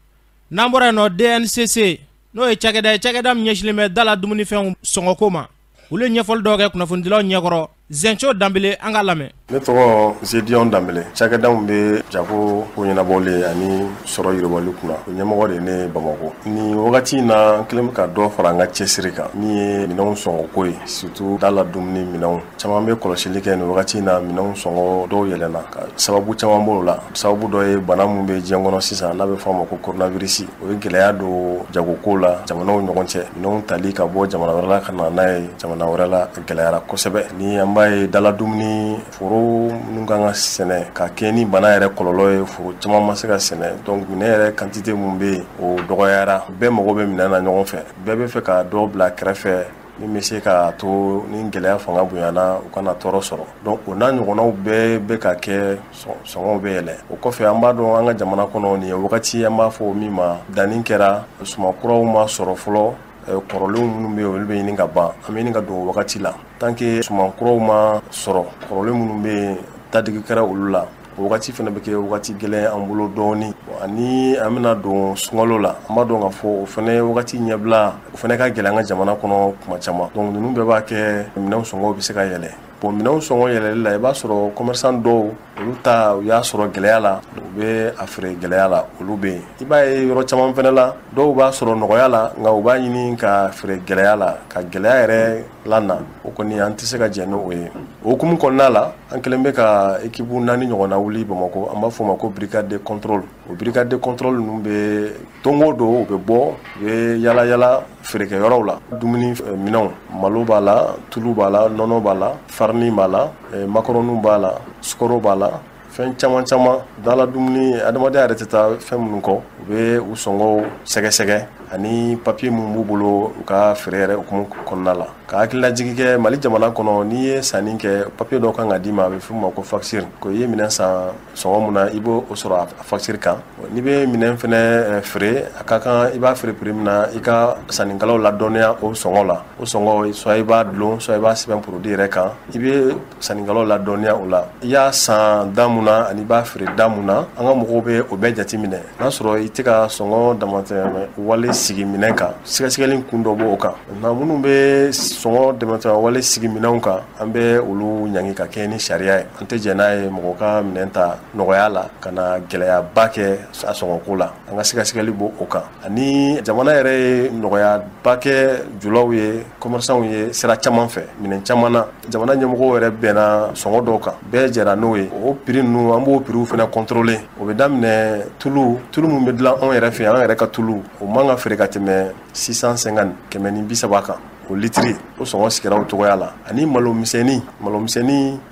S1: N'an bɔra yen nɔ DNCC n'o ye cakɛda min ɲɛsinnen bɛ dala dumunifɛnw sɔngɔko ma olu ye ɲɛfɔli dɔw kɛ kunnafonidilaw ɲɛkɔrɔ Zencho Dambele an ka lamɛn.
S16: Ne tɔgɔ Zedion Dambele cakɛdaw bɛ jago ko ɲɛnabɔlen ani sɔrɔ yiriwali kunna o ɲɛmɔgɔ de ne Bamakɔ ni wagati in na n kelen bɛ ka dɔ fara an ka cɛsiri kan min ye minɛnw sɔngɔko ye surtout dala dumuni minɛnw caman bɛ kɔlɔsili kɛ nin wagati in na minɛnw sɔngɔ dɔw yɛlɛnna ka sababu caman b'o la sababu dɔ ye bana min bɛ diɲɛ kɔnɔ sisan n'a bɛ fɔ a ma ko coronavirus o ye gɛlɛya don jagoko la jamanaw ɲɔgɔn cɛ minɛnw tali ka bɔ jamana wɛrɛ la ka na n'a ye jamana wɛrɛ la gɛlɛyara kosɛbɛ ni an b'a ye dala dumuni foro minnu kan ka sɛnɛ ka kɛ ni bana yɛrɛ kɔlɔlɔ ye foro caman ma se ka sɛnɛ donc minɛn yɛrɛ quantité mun bɛ yen o dɔgɔyara bɛɛ mago bɛ minɛn na ɲɔgɔn fɛ bɛɛ bɛ fɛ ka dɔ bila kɛrɛfɛ min bɛ se k'a to ni gɛlɛya fanga bonyana u kana tɔɔrɔ sɔrɔ donc o n'a ɲɔgɔnnaw bɛɛ bɛ ka kɛ sɔngɔw bɛ yɛlɛ o kɔfɛ an b'a dɔn an ka jamana kɔnɔ nin ye wagati an b'a fɔ min ma danni kɛra sumakuraw ma sɔrɔ fɔlɔ kɔrɔlenw minnu bɛ yen olu bɛ ɲini ka ban an bɛ ɲini ka don o wagati la tant que sumankuraw ma sɔrɔ kɔrɔlen minnu bɛ yen dadigi kɛra olu la o wagati fana bɛ kɛ wagati gɛlɛn an bolo dɔɔni ani an bɛna don sunkalo la an b'a dɔn k'a fɔ o fana wagati ɲɛbila o fana ka gɛlɛn an ka jamana kɔnɔ kuma caman donc ninnu bɛɛ b'a kɛ minɛnw sɔngɔw bɛ se ka yɛlɛ bon minɛnw sɔngɔ yɛlɛli la i b'a sɔrɔ commerçant dɔw olu ta u y'a sɔrɔ gɛlɛya la u bɛ a feere gɛlɛya la olu bɛ yen i b'a ye yɔrɔ caman fana la dɔw b'a sɔrɔ nɔgɔya la nka u b'a ɲini ka feere gɛlɛya la ka gɛlɛya yɛrɛ lana o kɔni an tɛ se ka jɛn n'o ye o hukumu kɔnɔna la an kɛlen bɛ ka équipe 4 ɲɔgɔnna wuli Bamakɔ an b'a fɔ o ma ko brigade de contrôle o brigade de contrôle ninnu bɛ don o don u bɛ bɔ u bɛ yala yala feerekɛyɔrɔw la dumuni minɛnw malo b'a la tulu b'a la nɔnɔ b'a la farni b'a la macaroni b'a la sukaro b'a la fɛn caman caman dala dumuni adamadenya yɛrɛ tɛ taa fɛn minnu kɔ u bɛ u sɔngɔw sɛgɛsɛgɛ ani papier mun b'u bolo u ka feere yɛrɛ hukumu kɔnɔna la ka hakililajigi kɛ Mali jamana kɔnɔ n'i ye sanni kɛ papier dɔ kan ka d'i ma a bɛ f'o ma ko facture ko i ye minɛn san sɔngɔ mun na i b'o sɔrɔ a facture kan n'i bɛ minɛn fɛnɛ feere a ka kan i b'a feere prix min na i ka sannikɛlaw ladɔnniya o sɔngɔ la o sɔngɔ soit i b'a dulon soit i b'a sɛbɛn produit yɛrɛ kan i bɛ sannikɛlaw ladɔnniya o la i y'a san da mun na ani i b'a feere da mun na an ka mɔgɔw bɛ o bɛɛ jateminɛ n'a sɔrɔ i tɛ ka sɔngɔ damatɛmɛ wale sigi minɛn kan sɛgɛsɛgɛli kun dɔ b'o kan nka minnu bɛ sɔngɔ damatɛmɛ wale sigi minɛnw kan an bɛ olu ɲangi ka kɛ ni sariya ye an tɛ jɛn n'a ye mɔgɔ ka minɛn ta nɔgɔya la ka na gɛlɛyaba kɛ a sɔngɔko la an ka sɛgɛsɛgɛli b'o kan ani jamana yɛrɛ ye nɔgɔyaba kɛ julaw ye commerçants ye sira caman fɛ minɛn caman na jamana ɲɛmɔgɔw yɛrɛ bɛnna sɔngɔ dɔw kan bɛɛ jɛra n'o ye o prix ninnu an b'o prix fana contrôler o bɛ daminɛ tulu mun bɛ dilan anw yɛrɛ fɛ an yɛrɛ ka tulu o man ka feere ka tɛmɛ 650 130 kan o litiri o sɔngɔ sigira o cogoya la ani malo misɛnnin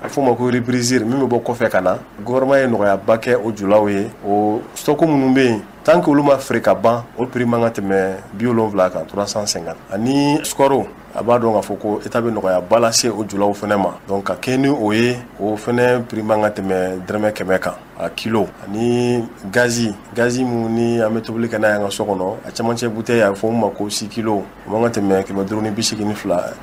S16: a fɔ o ma ko reprisir min bɛ bɔ kɔfɛ ka na gouvernement ye nɔgɔyaba kɛ o julaw ye o stock minnu bɛ yen tant que olu ma feere ka ban o prix man ka tɛmɛ 70 kan 350 ani sukaro a b'a dɔn k'a fɔ ko état bɛ nɔgɔyaba lase o julaw fana ma donc ka kɛ ni o ye o fana prix man ka tɛmɛ dɔrɔmɛ 100 kan a kilo ani gazi mun ni an bɛ tobili kɛ n'a ye an ka so kɔnɔ a camancɛ bouteille a bɛ fɔ o ma ko 6 kilos o man ka tɛmɛ 582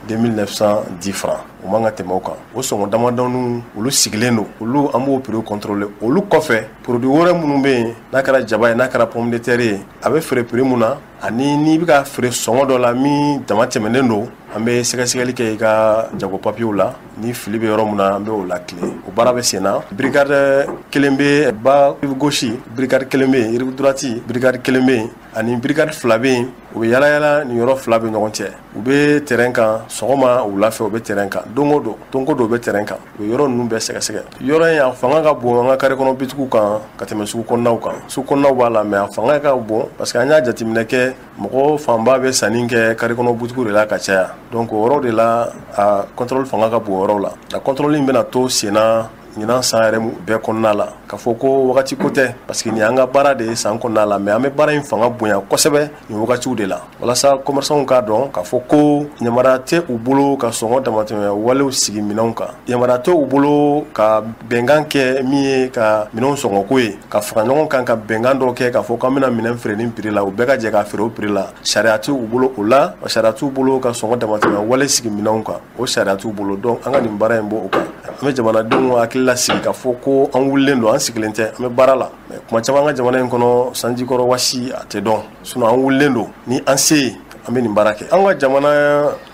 S16: 2910 francs o man ka tɛmɛ o kan o sɔngɔ damadɔnu olu sigilen don olu an b'o prix contrôler olu kɔfɛ produit wɛrɛ minnu bɛ yen n'a kɛra jaba ye n'a kɛra pomme de terre ye a bɛ feere prix mun na ani n'i bɛ ka feere sɔngɔ dɔ la min dama tɛmɛnen don an bɛ sɛgɛsɛgɛli kɛ i ka jago papiyew la ni fili bɛ yɔrɔ min na an bɛ o lakile o baara bɛ sen na brigade kelen bɛ ba gauche brigade kelen bɛ yen rive droite brigade kelen bɛ yen ani brigade fila bɛ yen u bɛ yala yala ni yɔrɔ fila bɛ ɲɔgɔn cɛ u bɛ terrain kan sɔgɔma wula fɛ u bɛ terrain kan don o don u bɛ terrain kan u bɛ yɔrɔ ninnu bɛɛ sɛgɛsɛgɛ yɔrɔ in a fanga ka bon an ka carré kɔnɔ bitigiw kan ka tɛmɛ sugu kɔnɔnaw kan sugu kɔnɔnaw b'a la mais a fanga ka bon parce que an y'a jateminɛ kɛ mɔgɔ fanba bɛ sanni kɛ carré kɔnɔ bitigiw de la ka caya donc o yɔrɔ de la a contrôle fanga ka bon o yɔrɔ la a contrôle in bɛna to sen na ɲinan san yɛrɛ bɛɛ kɔnɔna la k'a fɔ ko wagati ko tɛ parce que nin y'an ka baara de ye san kɔnɔna la mais an bɛ baara in fanga bonya kosɛbɛ nin wagatiw de la walasa commerçants k'a dɔn k'a fɔ ko yamaruya tɛ u bolo ka sɔngɔ damatɛmɛ walew sigi minɛnw kan yamaruya tɛ u bolo ka bɛnkan kɛ min ye ka minɛnw sɔngɔko ye ka fara ɲɔgɔn kan ka bɛnkan dɔ kɛ k'a fɔ k'an bɛna minɛn feere nin prix la u bɛɛ ka jɛ ka feere o prix la sariya t'u bolo o la sariya t'u bolo ka sɔngɔ damatɛmɛ wale sigi minɛnw kan o sariya t'u bolo donc an ka nin baara in bɔ o kan an bɛ jamanadenw hakili lasigi k'a fɔ ko an wulilen don an sigilen tɛ an bɛ baara la mais kuma caman an ka jamana in kɔnɔ sanjikɔrɔ wasi a tɛ dɔn sinon an wulilen don ni an se ye an bɛ nin baara kɛ an ka jamana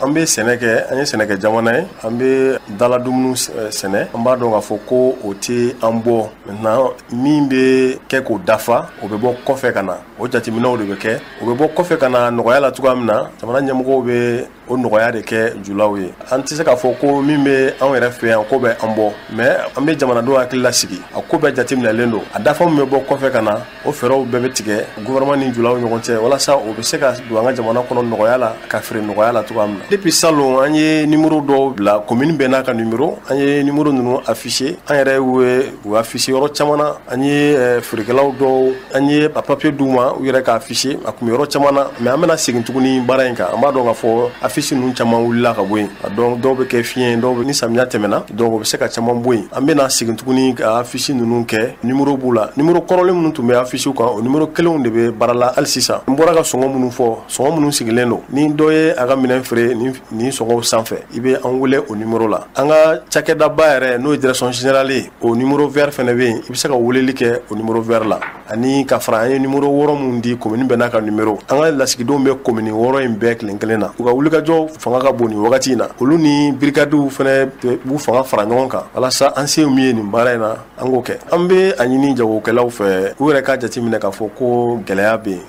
S16: an bɛ sɛnɛ kɛ an ye sɛnɛkɛ jamana ye an bɛ dala dumuni sɛnɛ an b'a dɔn k'a fɔ ko o tɛ an bɔ maintenant min bɛ kɛ k'o dafa o bɛ bɔ kɔfɛ ka na o jateminɛw de bɛ kɛ o bɛ bɔ kɔfɛ ka na nɔgɔya la cogoya min na jamana ɲɛmɔgɔw bɛ o nɔgɔya de kɛ julaw ye an tɛ se k'a fɔ ko min bɛ anw yɛrɛ fɛ yan ko bɛ an bɔ mais an bɛ jamanadenw hakili lasigi a ko bɛɛ jateminɛlen don a dafa min bɛ bɔ kɔfɛ ka na o fɛɛrɛw bɛɛ bɛ tigɛ gouvernement ni julaw ɲɔgɔn cɛ walasa o bɛ se ka don an ka jamana kɔnɔ nɔgɔya la ka feere nɔgɔya la cogoya min na depuis salon an ye numéro dɔw bila commune bɛɛ n'a ka numéro an ye numéro ninnu affiché an yɛrɛ u affiché yɔrɔ caman na an ye feerekɛlaw dɔw an ye papier d'u ma u yɛrɛ k'a affiché a kun bɛ yɔrɔ caman na mais an bɛna segin tuguni baara in kan an b'a dɔn k'a fɔ affiche ninnu caman wulila ka bɔ yen donc dɔw bɛ kɛ fiɲɛ dɔw bɛ ni samiya tɛmɛna donc o bɛ se ka caman bɔ yen an bɛna segin tuguni ka affiche ninnu kɛ numéro b'u la numéro kɔrɔlen minnu tun bɛ affiche kan o numéro kelenw de bɛ baara la hali sisan n bɔra ka sɔngɔ minnu fɔ sɔngɔ minnu sigilen don ni dɔ ye a ka minɛn feere nin sɔngɔw sanfɛ i bɛ an wele o numéro la an ka cakɛdaba yɛrɛ n'o ye direction générale ye o numéro vert fɛnɛ bɛ yen i bɛ se ka weleli kɛ o numéro vert la ani ka fara an ye numéro 6 minnu di commune bɛɛ n'a ka numéro an ka lasigidenw bɛ commune 6 in bɛɛ kelen kelen na u ka wulikajɔ fanga ka bon nin wagati in na olu ni brigadiw fɛnɛ b'u fanga fara ɲɔgɔn kan walasa an se min ye nin baara in na an k'o kɛ an bɛ a ɲini jagokɛlaw fɛ u yɛrɛ ka jateminɛ k'a fɔ ko gɛlɛya bɛ yen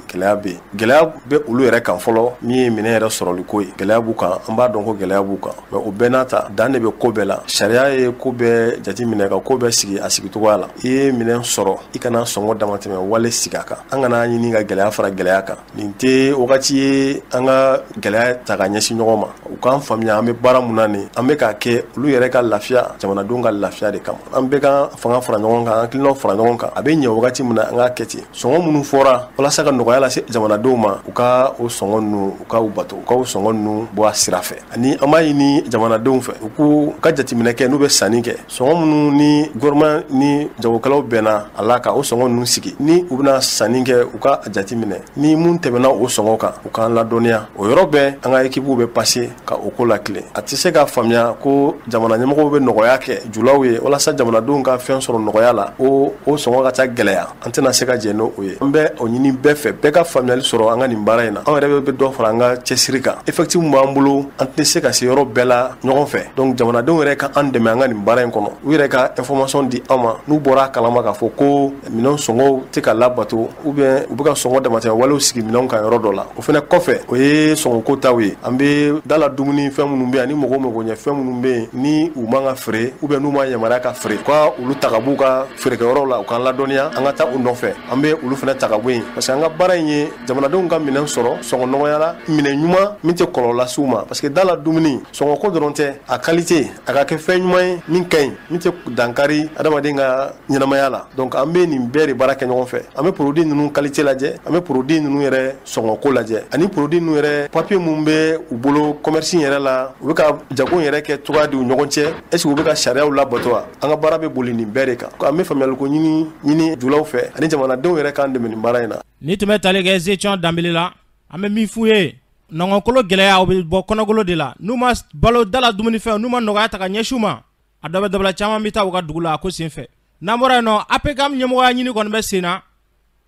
S16: gɛlɛya bɛ olu yɛrɛ kan fɔlɔ min ye minɛn yɛrɛ sɔrɔli ko ye gɛlɛya b'u kan an b'a dɔn ko gɛlɛya b'u kan mais o bɛɛ n'a ta dan de bɛ ko bɛɛ la sariya ye ko bɛɛ jateminɛ ka ko bɛɛ sigi a sigicogoya la i ye minɛn sɔrɔ i kana sɔngɔ damatɛmɛ wale sigi a kan an kana ɲini ka gɛlɛya fara gɛlɛya kan nin tɛ wagati ye an ka gɛlɛya ta ka ɲɛsin ɲɔgɔn ma u k'an faamuya an bɛ baara mun na nin an bɛ k'a kɛ olu yɛrɛ ka lafiya jamanadenw ka lafiya de kama an bɛ ka fanga fara ɲɔgɔn kan an hakilinaw fara ɲɔgɔn kan a bɛ ɲɛ wagati min na an k'a kɛ ten sɔngɔ minnu fɔra walasa ka nɔgɔya lase jamanadenw ma u ka o sɔngɔ ninnu u ka u bato u ka o sɔngɔ ninnu bɔ a sira fɛ ani an b'a ɲini jamanadenw fɛ u k'u ka jateminɛ kɛ n'u bɛ sanni kɛ sɔngɔ minnu ni gouvernement ni jagokɛlaw bɛnna a la ka o sɔngɔ ninnu sigi ni u bɛna sanni kɛ u ka jateminɛ ni mun tɛmɛna o sɔngɔ kan u k'an ladɔnniya o yɔrɔ bɛɛ an ka équipe bɛ passer ka o ko lakile a tɛ se ka faamuya ko jamana ɲɛmɔgɔw bɛ nɔgɔya kɛ julaw ye walasa jamanadenw ka fɛn sɔrɔ nɔgɔya la o sɔngɔ ka ca gɛlɛya an tɛna se ka jɛ n'o ye an bɛ o ɲini bɛɛ fɛ bɛɛ ka faamuyali sɔrɔ an ka nin baara in na an yɛrɛ bɛ dɔ fara an ka cɛsiri kan effectif min b'an bolo an tɛ se ka se yɔrɔ bɛɛ la ɲɔgɔn fɛ donc jamanadenw yɛrɛ ka an dɛmɛ an ka nin baara in kɔnɔ u yɛrɛ ka information di an ma n'u bɔra a kalama k'a fɔ ko minɛn sɔngɔw tɛ ka labato ou bien u bɛ ka sɔngɔ damatɛmɛ walew sigi minɛnw kan yɔrɔ dɔ la o fɛnɛ kɔfɛ o ye sɔngɔko taw ye an bɛ dala dumuni fɛn minnu bɛ yen ani mɔgɔ ɲɛ fɛn minnu bɛ yen ni u man ka feere ou bien n'u ma yamaruya ka feere ka olu ta ka b'u ka feerekɛyɔrɔw la u k'an ladɔnniya an ka taa u nɔfɛ an bɛ olu fɛnɛ ta ka bɔ yen parce que an ka baara in ye jamanadenw ka minɛn sɔrɔ sɔngɔ nɔgɔya la minɛn ɲuman min tɛ kɔlɔlɔ lase u ma parce que dala dumuni sɔngɔko dɔrɔn tɛ a qualité a ka kɛ fɛn ɲuman ye min ka ɲi min tɛ dankari adamaden ka ɲɛnamaya la donc an bɛ nin bɛɛ de baara kɛ ɲɔgɔn fɛ an bɛ produit ninnu qualité lajɛ an bɛ produit ninnu yɛrɛ sɔngɔko lajɛ ani produit ninnu yɛrɛ papier mun bɛ u bolo commerce yɛrɛ la u bɛ ka jago yɛrɛ kɛ cogoya di u ɲɔgɔn cɛ est ce que u bɛ ka sariyaw labato wa an ka baara bɛ boli nin bɛɛ de kan an bɛ faamuyaliko ɲini julaw fɛ ani jamanadenw yɛrɛ k'an dɛmɛ nin baara in na
S1: ni tun bɛ tali kɛ Zetiɔn Danbele la an bɛ min f'u ye nɔngɔnkolo gɛlɛya o bɛ bɔ kɔnɔgolo de la n'u ma balo dala dumunifɛnw n'u ma nɔgɔya ta ka ɲɛsin u ma a dɔ bɛ dabila caman bɛ taa u ka dugu la a ko senfɛ n'an bɔra yen nɔ APCAM ɲɛmɔgɔya ɲini kɔni bɛ sen na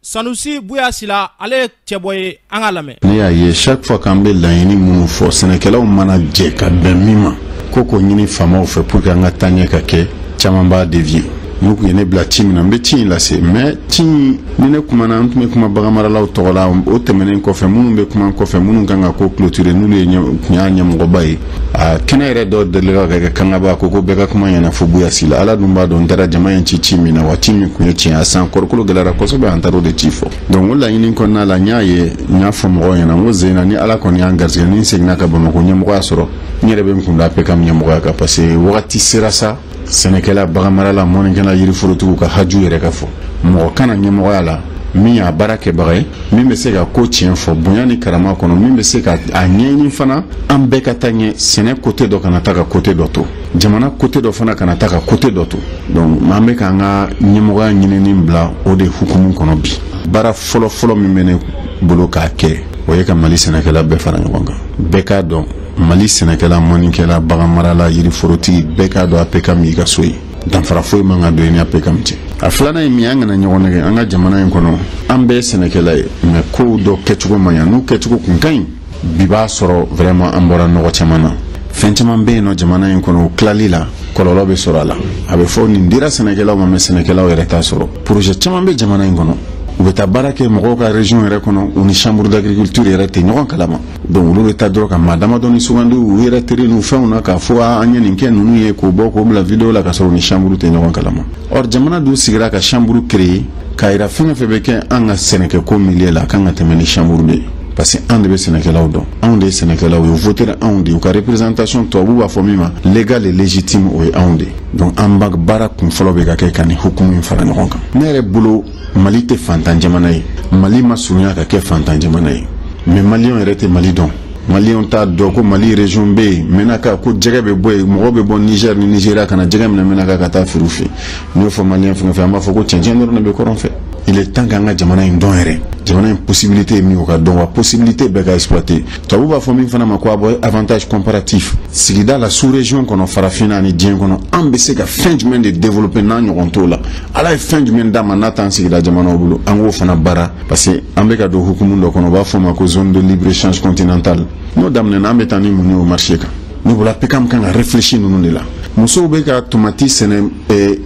S1: Sanusi Buya Sila ale ye cɛbɔ ye an ka lamɛn
S17: ne y'a ye chaque fois k'an bɛ laɲini minnu fɔ sɛnɛkɛlaw mana jɛ ka bɛn min ma ko k'o ɲini faamaw fɛ pour que an ka taaɲɛ ka kɛ caman b'a dévier n'u kun ye ne bila ci min na n bɛ ci in lase mais ci ni ne kumana an tun bɛ kuma baganmaralaw tɔgɔ la o tɛmɛnen kɔfɛ minnu bɛ kuma kɔfɛ minnu kan ka ko clôturer n'olu ye kun y'a ɲɛmɔgɔba ye a kɛnɛ yɛrɛ dɔ delila ka kɛ kangaba ko bɛɛ ka kuma ɲɛna fo Buya Sila ala dun b'a dɔn n taara jama in ci min na wa ci min kun ye tiɲɛ a san kɔrɔkolo gɛlɛyara kosɛbɛ an taara o de ci fɔ donc o laɲini kɔnɔna la n y'a fɔ mɔgɔw ɲɛna n ko Zeyina ni ala kɔni y'an garisɛgɛ ni n seginna ka Bamako ɲɛmɔgɔya sɔrɔ n yɛrɛ bɛ n kun da APCAM ɲɛmɔgɔya kan parce que wagati sera sa sɛnɛkɛla baganmarala mɔnikɛla yiriforotigiw ka haju yɛrɛ ka fɔ mɔgɔ kana ɲɛmɔgɔya la min y'a baara kɛbaga ye min bɛ se ka ko tiɲɛ fɔ bonya ni karama kɔnɔ min bɛ se ka a ɲɛɲini fana an bɛɛ ka taa ɲɛ sɛnɛ côté dɔ kana taa ka côté dɔ to jamana côté dɔ fana kana taa ka côté dɔ to donc an bɛ k'an ka ɲɛmɔgɔya ɲinini bila o de hukumu kɔnɔ bi baara fɔlɔ min bɛ ne bolo k'a kɛ o ye ka Mali sɛnɛkɛla bɛɛ fara ɲɔgɔn kan bɛɛ k'a dɔn Mali sɛnɛkɛla mɔnikɛla baganmarala yiriforotigi bɛɛ k'a dɔn APCAM y'i ka so ye danfara foyi man kan don ni APCAM cɛ a filanan ye min an kana ɲɔgɔn nɛgɛ an ka jamana in kɔnɔ an bɛɛ sɛnɛkɛla ye mais kow dɔ kɛcogo man ɲa n'u kɛcogo kun ka ɲi bi b'a sɔrɔ vraiment an bɔra nɔgɔ caman na fɛn caman bɛ yen nɔ jamana in kɔnɔ o tilali la kɔlɔlɔ bɛ sɔrɔ a la a bɛ fɔ nin dira sɛnɛkɛlaw ma mais sɛnɛkɛlaw yɛrɛ t'a sɔrɔ projet caman bɛ jamana in kɔnɔ u bɛ taa baara kɛ mɔgɔw ka région yɛrɛ kɔnɔ u ni chambre d'agriculture yɛrɛ tɛ ɲɔgɔn kalama donc olu bɛ taa dɔrɔn ka maa damadɔni sugandi u yɛrɛ teri n'u fɛnw na k'a fɔ an ye nin kɛ ninnu ye k'o bɔ k'o bila vidéo la ka sɔrɔ u ni chambre tɛ ɲɔgɔn kalama or jamana dun sigira ka chambre créer k'a yira fɛn o fɛn bɛ kɛ an ka sɛnɛkɛko milieu la a kan ka tɛmɛ ni chambre de ye parce que an de bɛ sɛnɛkɛlaw dɔn anw de ye sɛnɛkɛlaw ye u voter anw de u ka représentation tubabu b'a fɔ min ma légal et légitime o ye anw de donc an ba baara kun fɔlɔ bɛ ka kɛ ka nin hukumu in fara ɲɔgɔn kan ne yɛrɛ bolo Mali tɛ fantan jamana ye Mali ma surunya ka kɛ fantan jamana ye mais maliyɛnw yɛrɛ tɛ Mali dɔn Mali on t'a dɔn ko Mali région bɛ yen Menaka ko jɛgɛ bɛ bɔ yen mɔgɔ bɛ bɔ Niger ni Nigeria kana jɛgɛ minɛ Menaka ka taa feere u fɛ n'i y'o fɔ maliyɛn fɛn o fɛn an b'a fɔ ko cɛncɛn dɔrɔn de bɛ kɔrɔn fɛ. Il est temps qu'an ka jamana in dɔn yɛrɛ jamana in possibilité min o ka dɔn wa possibilité bɛɛ ka exploiter tubabu b'a fɔ min fana ma ko a bɔ avantage comparatif sigida la sous région kɔnɔ farafinna ani diɲɛ kɔnɔ an bɛ se ka fɛn jumɛn de développer n'an ɲɔgɔn t'o la ala ye fɛn jumɛn d'a ma n'a t'an sigida jamanaw bolo an k'o fana baara parce que an bɛ ka don hukumu dɔ kɔnɔ u b'a fɔ o ma ko zone de libre échange continentale n'o daminɛna an bɛ taa ni mun ye o marché kan ne bolo PECAM kan ka réfléchir ninnu de la musow bɛ ka tomati sɛnɛ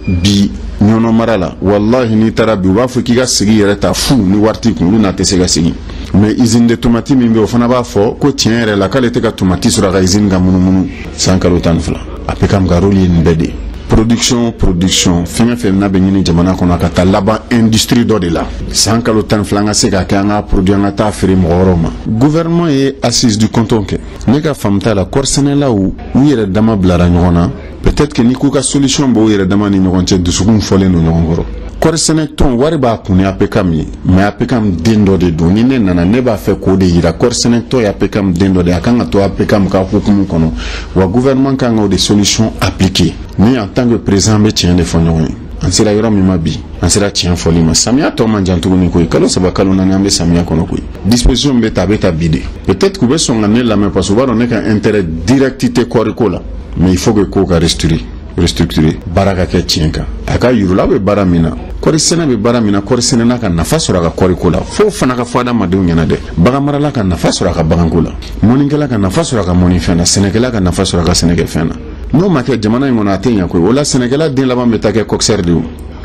S17: bi ɲɔnɔ mara la wallahi n'i taara bi u b'a fɔ k'i ka sigi yɛrɛ ta fu ni wari t'i kun olu n'a tɛ se ka sigi mais usine de tomati min bɛ o fana b'a fɔ ko tiɲɛ yɛrɛ la k'ale tɛ ka tomati sɔrɔ a ka usine ka munumunu san kalo 12 a PECAM ka rôle ye nin bɛɛ de ye production fɛn fɛn n'a bɛ ɲini jamana kɔnɔ a ka taa laban industrie dɔ de la san kalo 12 an ka se ka kɛ an ka produit an ka taa feere mɔgɔ wɛrɛw ma gouvernement ye assise du canton kɛ ne ka faamu t'a la kɔɔrisɛnɛlaw u yɛrɛ dama bilara ɲɔgɔn na peut-être que ni k'u ka solution b'u yɛrɛ dama ni ɲɔgɔn cɛ dusukun fɔlen don ɲɔgɔn kɔrɔ kɔɔrisɛnɛ tɔn wari b'a kun ni APECAM ye mais APECAM den dɔ de don ni ne nana ne b'a fɛ k'o de yira kɔɔrisɛnɛ tɔn ye APECAM den dɔ de a kan ka to APECAM ka hukumu kɔnɔ wa gouvernement kan ka o de solution appliquer ni en tant que président bɛ tiɲɛ de fɔ ɲɔgɔn ye an sera yɔrɔ min ma bi an sera tiɲɛ fɔli ma samiya tɔ man jan tuguni koyi kalo 3 kalo 4 an bɛ samiya kɔnɔ koyi disposition bɛ ta a bɛ ta bi de peut-être k'u bɛ sɔn ka ne lamɛn parce que u b'a dɔn ne ka intérêt direct tɛ kɔɔriko la mais il faut que ko ka restructurer baara ka kɛ tiɲɛ kan a ka yirula bɛ baara min na kɔɔri sɛnɛ bɛ baara min na kɔɔri sɛnɛna ka nafa sɔrɔ a ka kɔɔriko la fo fana ka fɔ adamadenw ɲɛna dɛ bagan marala ka nafa sɔrɔ a ka baganko la mɔnikɛla ka nafa sɔrɔ a ka mɔnifɛn na sɛnɛkɛla ka nafa sɔrɔ a ka sɛnɛkɛfɛn na n'o ma kɛ jamana in kɔnɔ a tɛ ɲɛ koyi o la sɛnɛkɛla den laban bɛ taa kɛ coxeur de ye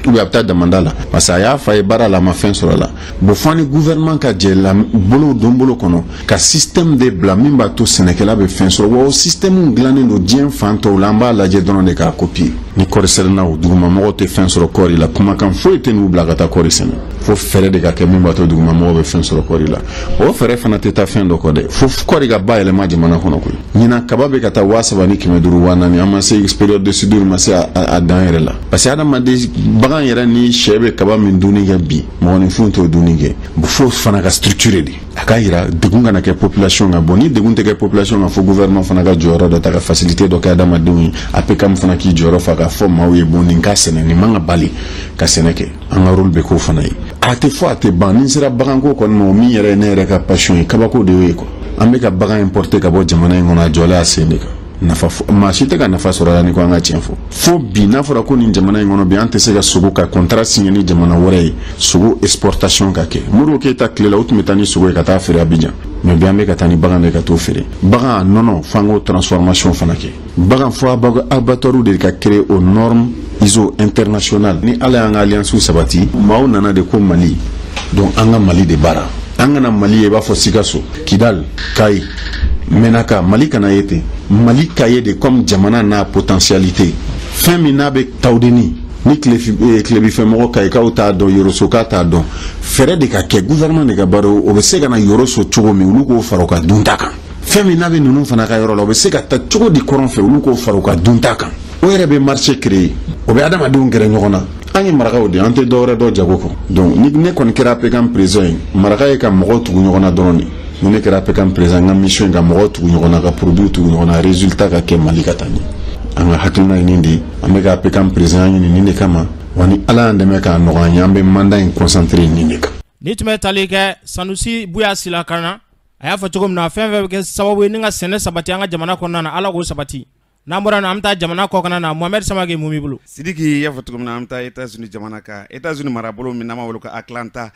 S17: ou bien a bɛ taa damanda la parce que a y'a fa ye baara la a ma fɛn sɔrɔ a la bon fo ni gouvernement ka jɛ la bolo don bolo kɔnɔ ka système de bila min b'a to sɛnɛkɛla bɛ fɛn sɔrɔ wa o système dilannen don diɲɛ fan tɔw la an b'a lajɛ dɔrɔn de k'a copier ni kɔɔri sɛnɛnaw dugumamɔgɔw tɛ fɛn sɔrɔ kɔɔri la kumakan foyi tɛ n'u bila ka taa kɔɔri sɛnɛ fo fɛɛrɛ de ka kɛ min b'a to dugumamɔgɔw bɛ fɛn sɔrɔ kɔɔri la o fɛɛrɛ fana tɛ taa fɛn dɔ kɔ dɛ fo kɔɔri ka bayɛlɛma jamana kɔnɔ koyi ɲinan kaba bɛ ka taa 3,500 ni 500 4,000 an ma se période de soudure ma se a dan yɛrɛ la parce que adamaden bagan yɛrɛ ni sɛ bɛ kaba min dunni kɛ bi mɔgɔninfin t'o dunni kɛ fo fana ka structure de a ka yira degun kana kɛ population kan bon ni degun tɛ kɛ population kan fo gouvernement fana ka jɔyɔrɔ dɔ ta ka facilité dɔ kɛ adamadenw ye APECAM fana k'i jɔyɔrɔ fa ka fɔ maaw ye bon nin ka sɛnɛ nin man ka bali ka sɛnɛ kɛ an ka rôle bɛ k'o fana ye a tɛ fɔ a tɛ ban ni sera baganko kɔni ma o min yɛrɛ ye ne yɛrɛ ka passion ye kabako de y'o ye quoi an bɛ ka bagan importer ka bɔ jamana in kɔnɔ a jɔlen a sen de kan nafa maa si tɛ ka nafa sɔrɔ a la ni ko an ka tiɲɛ fɔ fo bi n'a fɔra ko nin jamana in kɔnɔ bi an tɛ se ka sogo ka contrat signé ni jamana wɛrɛ ye sogo exportation ka kɛ Modibo Keyita tile la u tun bɛ taa ni sogo ye ka taa feere Abidjan mais bi an bɛ ka taa ni bagan de ka t'o feere bagan a nɔnɔ fo an k'o transformation fana kɛ bagan fo abattoirs de ka créer aux normes ISO international ni ala y'an ka alliance sabati maaw nana de ko Mali donc an ka Mali de baara an kana Mali ye i b'a fɔ Sikaso Kidal Kayi Menaka Mali kana ye ten Mali ka ye de comme jamana n'a potentialité fɛn min n'a bɛ tawdeni ni tilebifɛnmɔgɔ ka ye k'aw t'a dɔn yɔrɔso k'a t'a dɔn fɛɛrɛ de ka kɛ gouvernement de ka baara o bɛ se ka na yɔrɔso cogo min olu k'o fara u ka dunta kan fɛn min n'a bɛ ninnu fana ka yɔrɔ la o bɛ se ka taa cogo di kɔrɔn fɛ olu k'o fara u ka dunta kan o yɛrɛ bɛ marché créer o bɛ adamadenw gɛrɛ ɲɔgɔn na an ye marakaw de an tɛ dɔwɛrɛ dɔ jago kɔ donc ni ne kɔni kɛra APECAM président ye maraka ye ka mɔgɔw tugu ɲɔgɔn na dɔrɔn de ni ne kɛra APECAM président n ka mission ka mɔgɔw tugu ɲɔgɔn na ka produit tugu ɲɔgɔn na résultat ka kɛ Mali ka taa ɲɛ an ka hakilina ye nin de ye an bɛ ka APECAM président ɲini nin de kama wa ni ala y'an dɛmɛ k'a nɔgɔya an ye an bɛ mandat in concentré nin de kan
S1: ni tun bɛ tali kɛ Sanusi Buya Silakana a y'a fɔ cogo min na fɛn fɛn bɛ kɛ sababu ye ni ka sɛnɛ sabati an ka jamana kɔnɔna na ala k'o sabati n'an bɔra na an bɛ taa jamana kɔ kana na Mohamed Samake mun b'i bolo
S18: Sidiki y'a fɔ cogo min na an bɛ taa États-Unis jamana kan États-Unis marabolo min n'an b'a wele ko Atlanta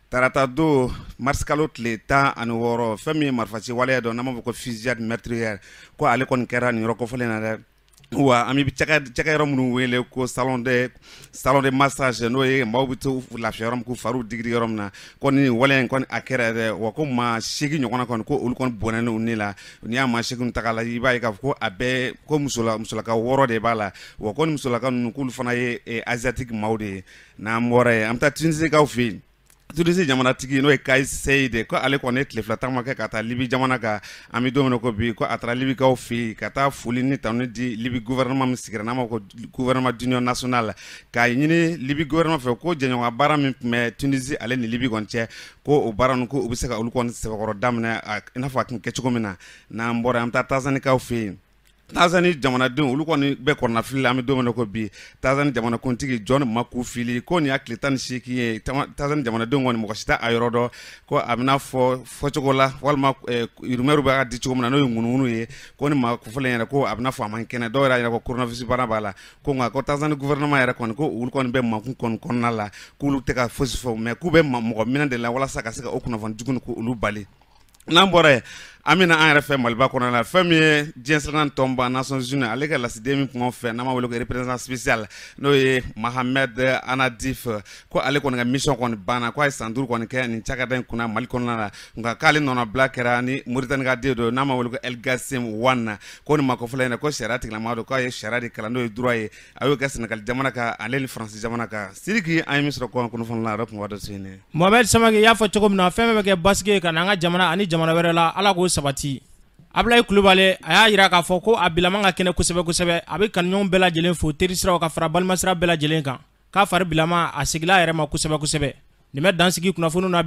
S18: tarata don mars kalo tile 16 fɛn min ye marifaci waleya dɔ n'an b'a fɔ ko fusillade meurtrière ko ale kɔni kɛra nin yɔrɔ kɔfɛlen na dɛ wa an bɛ cakɛyɔrɔ minnu wele ko salon de massage n'o ye maaw bɛ to lafiya yɔrɔ min k'u fariw digiri yɔrɔ min na ko nin waleya in kɔni a kɛra yɛrɛ wa ko maa 8 ɲɔgɔnna kɔni ko olu kɔni bɔnɛnen u ne la n'i y'a maa 8 ta k'a la i b'a ye k'a fɔ ko a bɛɛ ko musolaka 6 de b'a la wa ko nin musolaka ninnu k'olu fana ye asiatique maaw de ye n'an bɔra ye an bɛ taa Tinisikaw fɛ yen Tunisi jamanatigi n'o ye Kais Seyid ko ale kɔni tile fila tagama kɛ ka taa Libi jamana kan an bɛ don min na ko bi ko a taara Libikaw fɛ yen ka taa foli ni tanu di Libi gouvernement min sigira n'an b'a fɔ ko gouvernement d'union nationale k'a ɲini Libi gouvernement fɛ ko jɛɲɔgɔnya baara min tun bɛ Tunisi ale ni Libi kɔni cɛ ko o baara ninnu ko u bɛ se ka olu kɔni sɛbɛkɔrɔ daminɛ i n'a fɔ a tun kɛ cogo min na n'an bɔra an bɛ taa Tanzanikaw fɛ yen. Tanzanie jamanadenw olu kɔni bɛɛ kɔnɔnafili la an bɛ don min na ko bi Tanzanie jamanakuntigi John Magufuli ko nin y'a tile 18 ye Tanzanie jamanadenw kɔni mɔgɔ si t'a yɔrɔ dɔn ko a bɛna fɔcogo la walima rumeur bɛ ka di cogo min na n'o ye ŋunuŋunu ye ko ni Magufuli yɛrɛ ko a bɛna fɔ a man kɛnɛ dɔw yɛrɛ yɛrɛ ko coronavirus bana b'a la ko nka ko Tanzanie gouvernement yɛrɛ kɔni ko olu kɔni bɛ makun kɔni kɔnɔna la k'olu tɛ ka fosi fɔ mais k'u bɛ mɔgɔ minɛ de la walasa ka se ka o kunnafoni jugu ko olu bali. N'an bɔra yen an bɛna an yɛrɛ fɛ Maliba kɔnɔna la fɛn min ye diɲɛ siranna tɔnba Nations Unies ale ka lasiden min kun fɛ n'an b'a wele ko représentant spécial n'o ye Mohamed Anadif ko ale kɔni ka mission kɔni banna ko a ye san 5 kɔni kɛ nin cakɛda in kunna Mali kɔnɔna la nka k'ale nɔnabila kɛra ni Mauritanie ka den dɔ n'an b'a wele ko El Gassim Wane ko nin Magufuli ko sariya tigilama don k'a ye sariya de kalan n'o ye droit ye a y'o kɛ Sénégal jamana kan ale ni France jamana kan Sidiki an ye min sɔrɔ kɔn kunnafoni la yɛrɛ kun b'a dɔ sini
S1: Mohamed Samake y'a fɔ cogo min na fɛn bɛɛ bɛ kɛ basigi ye ka na an ka jamana ani jamana wɛrɛ la Ala k'o sabati. Ablaye Kulubali a y'a yira k'a fɔ ko a bilaman ka kɛnɛ kosɛbɛ kosɛbɛ a bɛ kanuɲɔgɔn bɛɛ lajɛlen fo teri siraw ka fara balima sira bɛɛ lajɛlen kan k'a fari bilama a sigila a yɛrɛ ma kosɛbɛ kosɛbɛ nin bɛ dansigi kunnafoniw na